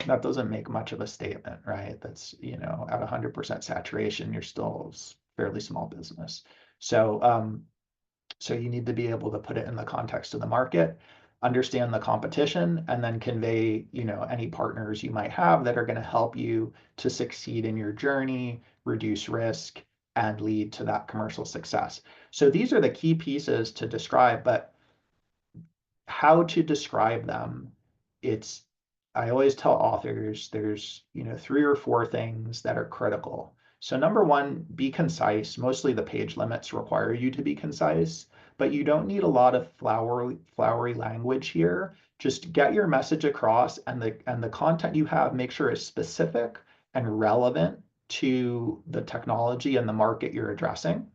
that doesn't make much of a statement, right? That's, at 100% saturation, you're still a fairly small business. So you need to be able to put it in the context of the market, understand the competition, and then convey, any partners you might have that are going to help you to succeed in your journey, reduce risk, and lead to that commercial success. So these are the key pieces to describe, but how to describe them, I always tell authors there's, 3 or 4 things that are critical. So number 1, be concise. Mostly the page limits require you to be concise, but you don't need a lot of flowery language here. Just get your message across, and the content you have, make sure is specific and relevant to the technology and the market you're addressing,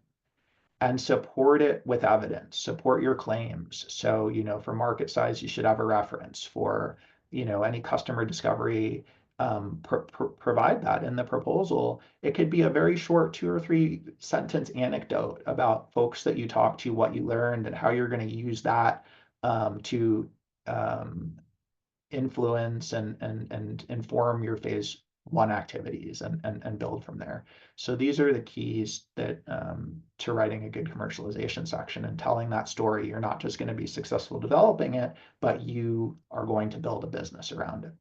and support it with evidence, support your claims. So, for market size, you should have a reference. For, any customer discovery, provide that in the proposal. It could be a very short 2 or 3 sentence anecdote about folks that you talk to, what you learned, and how you're going to use that to influence and inform your phase 1 activities and build from there. So these are the keys that to writing a good commercialization section and telling that story. You're not just going to be successful developing it, but you are going to build a business around it.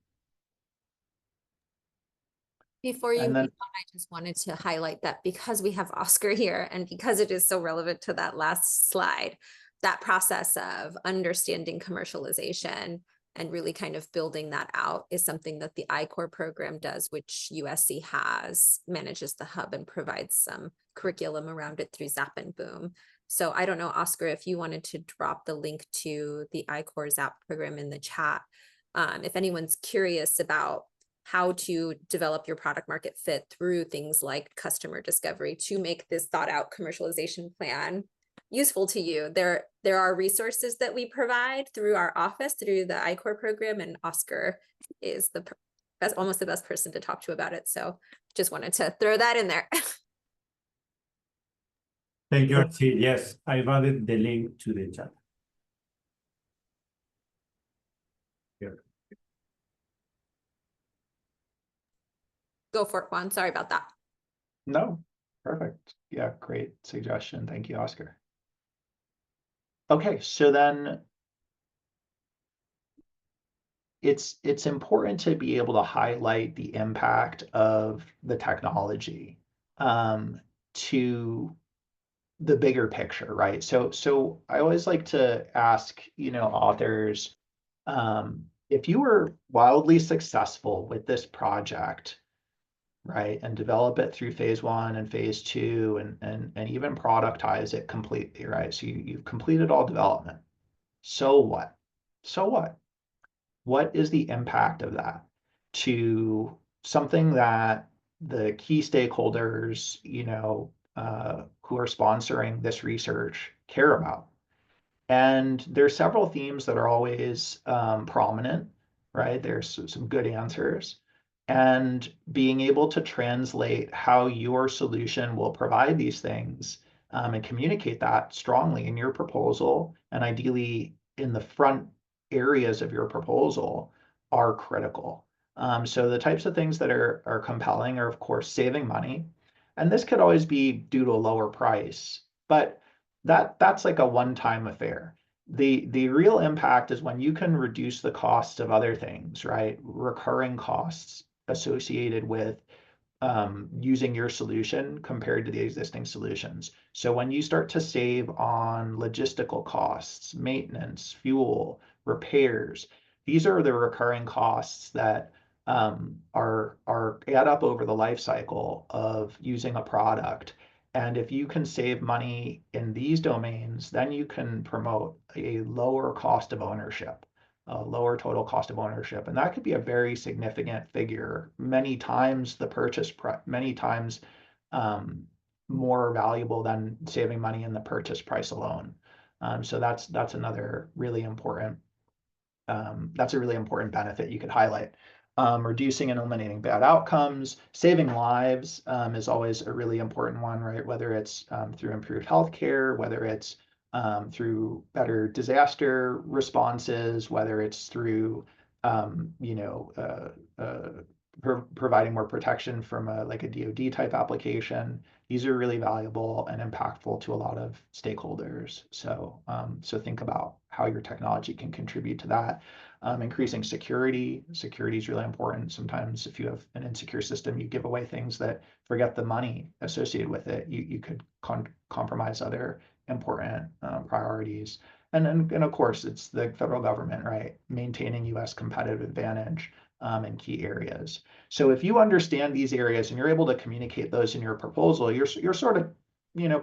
Before you move on, I just wanted to highlight that because we have Oscar here and because it is so relevant to that last slide, that process of understanding commercialization and really kind of building that out is something that the I-Corps program does, which USC has, manages the hub and provides some curriculum around it through Zap and Boom. So I don't know, Oscar, if you wanted to drop the link to the I-Corps Zap program in the chat. If anyone's curious about how to develop your product market fit through things like customer discovery to make this thought out commercialization plan useful to you, there are resources that we provide through our office, through the I-Corps program, and Oscar is almost the best person to talk to about it. So just wanted to throw that in there. Thank you, RC. Yes, I added the link to the chat. Here. Go for it, Juan. Sorry about that. No, perfect. Yeah, great suggestion. Thank you, Oscar. Okay, so then it's important to be able to highlight the impact of the technology to the bigger picture, right? So I always like to ask, authors, if you were wildly successful with this project, right, and develop it through phase 1 and phase 2 and even productize it completely, right? So you've completed all development. So what? So what? What is the impact of that to something that the key stakeholders, who are sponsoring this research care about? And there's several themes that are always prominent, right? There's some good answers. And being able to translate how your solution will provide these things and communicate that strongly in your proposal, and ideally in the front areas of your proposal, are critical. So the types of things that are compelling are, of course, saving money. And this could always be due to a lower price, but that's like a one-time affair. The real impact is when you can reduce the costs of other things, right? Recurring costs associated with using your solution compared to the existing solutions. So when you start to save on logistical costs, maintenance, fuel, repairs, these are the recurring costs that are add up over the life cycle of using a product. And if you can save money in these domains, then you can promote a lower cost of ownership, a lower total cost of ownership. And that could be a very significant figure, many times the purchase price, many times more valuable than saving money in the purchase price alone. So that's another really important, that's a really important benefit you could highlight. Reducing and eliminating bad outcomes, saving lives is always a really important one, right? Whether it's through improved healthcare, whether it's through better disaster responses, whether it's through providing more protection from a DoD type application. These are really valuable and impactful to a lot of stakeholders. So think about how your technology can contribute to that. Increasing security. Security is really important. Sometimes if you have an insecure system, you give away things that, forget the money associated with it, you could compromise other important priorities. And of course, it's the federal government, right? Maintaining US competitive advantage in key areas. So if you understand these areas and you're able to communicate those in your proposal, you're sort of,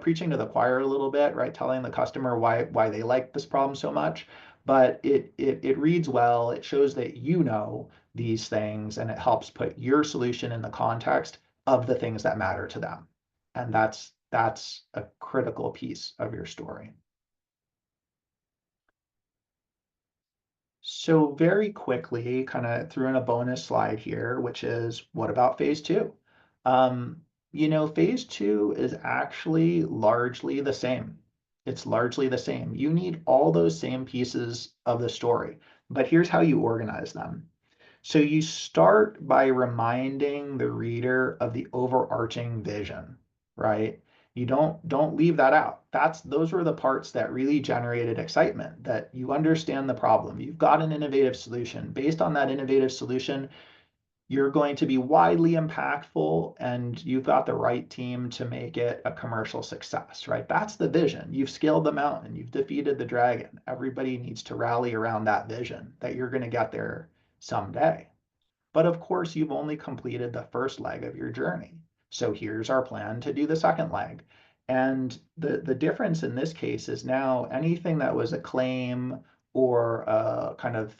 preaching to the choir a little bit, right? Telling the customer why they like this problem so much. But it reads well, it shows that you know these things, and it helps put your solution in the context of the things that matter to them. And that's a critical piece of your story. So very quickly, kind of threw in a bonus slide here, which is, what about phase 2? Phase 2 is actually largely the same. It's largely the same. You need all those same pieces of the story, but here's how you organize them. So you start by reminding the reader of the overarching vision, right? You don't leave that out. Those were the parts that really generated excitement, that you understand the problem. You've got an innovative solution. Based on that innovative solution, you're going to be widely impactful, and you've got the right team to make it a commercial success, right? That's the vision. You've scaled the mountain, you've defeated the dragon. Everybody needs to rally around that vision that you're going to get there someday. But of course, you've only completed the first leg of your journey. So here's our plan to do the second leg. And the difference in this case is now anything that was a claim or a kind of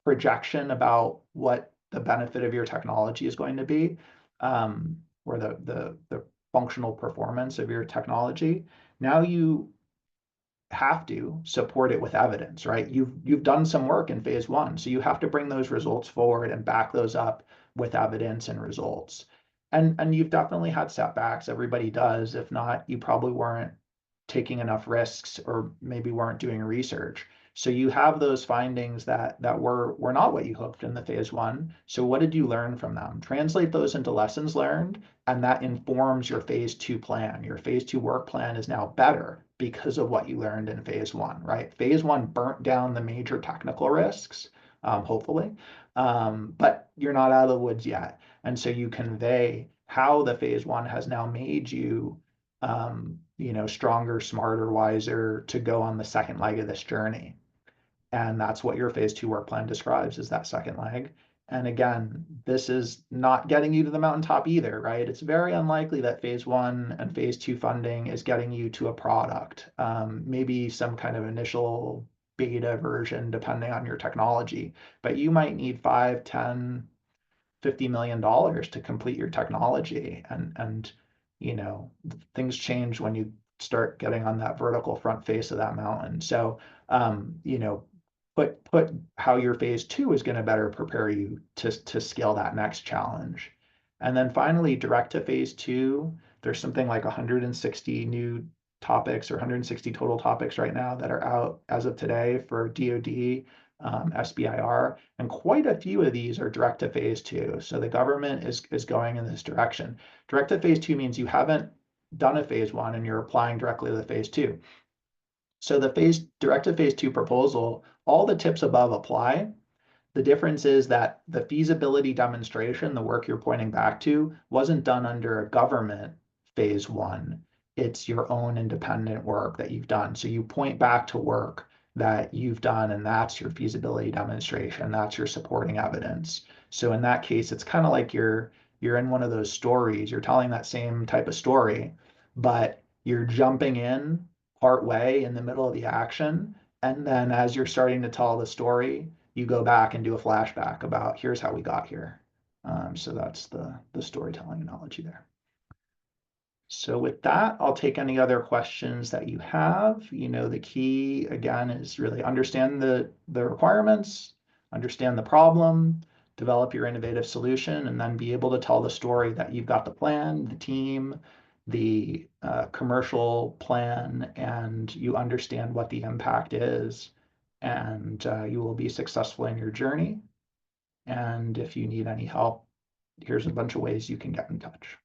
projection about what the benefit of your technology is going to be, or the functional performance of your technology, now you have to support it with evidence, right? You've done some work in phase one, so you have to bring those results forward and back those up with evidence and results. And you've definitely had setbacks. Everybody does. If not, you probably weren't taking enough risks or maybe weren't doing research. So you have those findings that were not what you hoped in the phase one. So what did you learn from them? Translate those into lessons learned, and that informs your phase two plan. Your phase two work plan is now better because of what you learned in phase one, right? Phase one burnt down the major technical risks, hopefully, but you're not out of the woods yet. And so you convey how the phase one has now made you, stronger, smarter, wiser to go on the second leg of this journey. And that's what your phase two work plan describes, is that second leg. And again, this is not getting you to the mountaintop either, right? It's very unlikely that phase one and phase two funding is getting you to a product, maybe some kind of initial beta version, depending on your technology. But you might need 5, 10, $50 million to complete your technology. And things change when you start getting on that vertical front face of that mountain. So, put how your phase two is going to better prepare you to scale that next challenge. And then finally, direct to phase two, there's something like 160 new topics or 160 total topics right now that are out as of today for DoD, SBIR, and quite a few of these are direct to phase two. So the government is going in this direction. Direct to phase two means you haven't done a phase one and you're applying directly to the phase two. So the direct to phase two proposal, all the tips above apply. The difference is that the feasibility demonstration, the work you're pointing back to, wasn't done under a government phase one. It's your own independent work that you've done. So you point back to work that you've done, and that's your feasibility demonstration. That's your supporting evidence. So in that case, it's kind of like you're in one of those stories. You're telling that same type of story, but you're jumping in part way in the middle of the action. And then as you're starting to tell the story, you go back and do a flashback about here's how we got here. So that's the storytelling analogy there. So with that, I'll take any other questions that you have. The key, again, is really understand the requirements, understand the problem, develop your innovative solution, and then be able to tell the story that you've got the plan, the team, the commercial plan, and you understand what the impact is, and you will be successful in your journey. And if you need any help, here's a bunch of ways you can get in touch.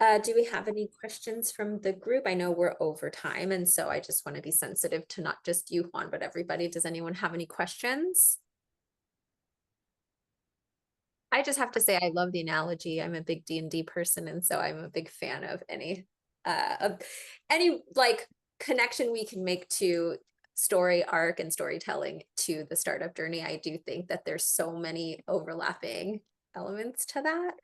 Do we have any questions from the group? I know we're over time, and so I just want to be sensitive to not just you, Juan, but everybody. Does anyone have any questions? I just have to say I love the analogy. I'm a big D&D person, and so I'm a big fan of any like connection we can make to story arc and storytelling to the startup journey. I do think that there's so many overlapping elements to that.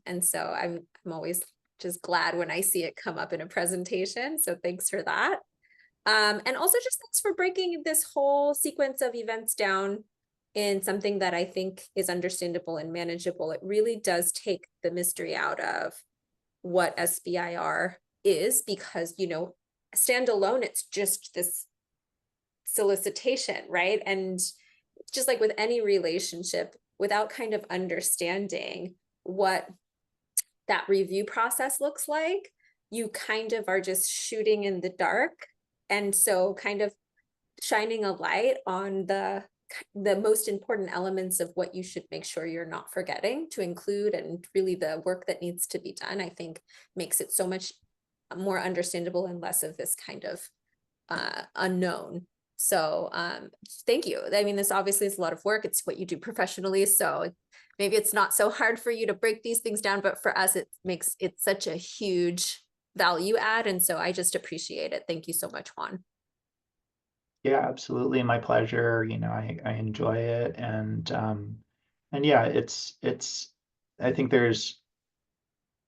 And so I'm always just glad when I see it come up in a presentation. So thanks for that. And also just thanks for breaking this whole sequence of events down in something that I think is understandable and manageable. It really does take the mystery out of what SBIR is, because, standalone, it's just this solicitation, right? And just like with any relationship, without kind of understanding what that review process looks like, you kind of are just shooting in the dark. And so kind of shining a light on the most important elements of what you should make sure you're not forgetting to include, and really the work that needs to be done, I think makes it so much more understandable and less of this kind of unknown. So thank you. I mean, this obviously is a lot of work. It's what you do professionally. So maybe it's not so hard for you to break these things down, but for us, it makes it such a huge value add. And so I just appreciate it. Thank you so much, Juan. Yeah, absolutely. My pleasure. You know, I enjoy it. And yeah, I think there's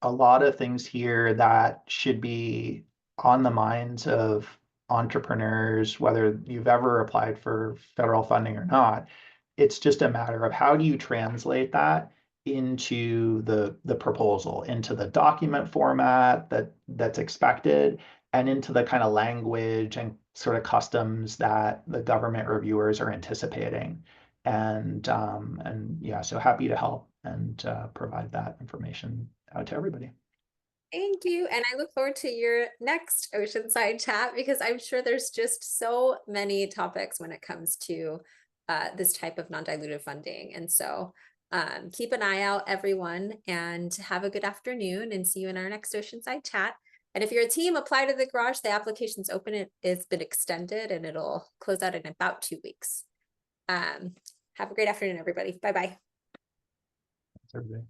a lot of things here that should be on the minds of entrepreneurs, whether you've ever applied for federal funding or not. It's just a matter of how do you translate that into the proposal, into the document format that's expected, and into the kind of language and sort of customs that the government reviewers are anticipating. And yeah, so happy to help and provide that information out to everybody. Thank you. And I look forward to your next Oceanside chat, because I'm sure there's just so many topics when it comes to this type of non-dilutive funding. And so keep an eye out, everyone, and have a good afternoon, and see you in our next Oceanside chat. And if you're a team, apply to the garage. The application's open. It's been extended, and it'll close out in about 2 weeks. Have a great afternoon, everybody. Bye-bye. Thanks, everybody.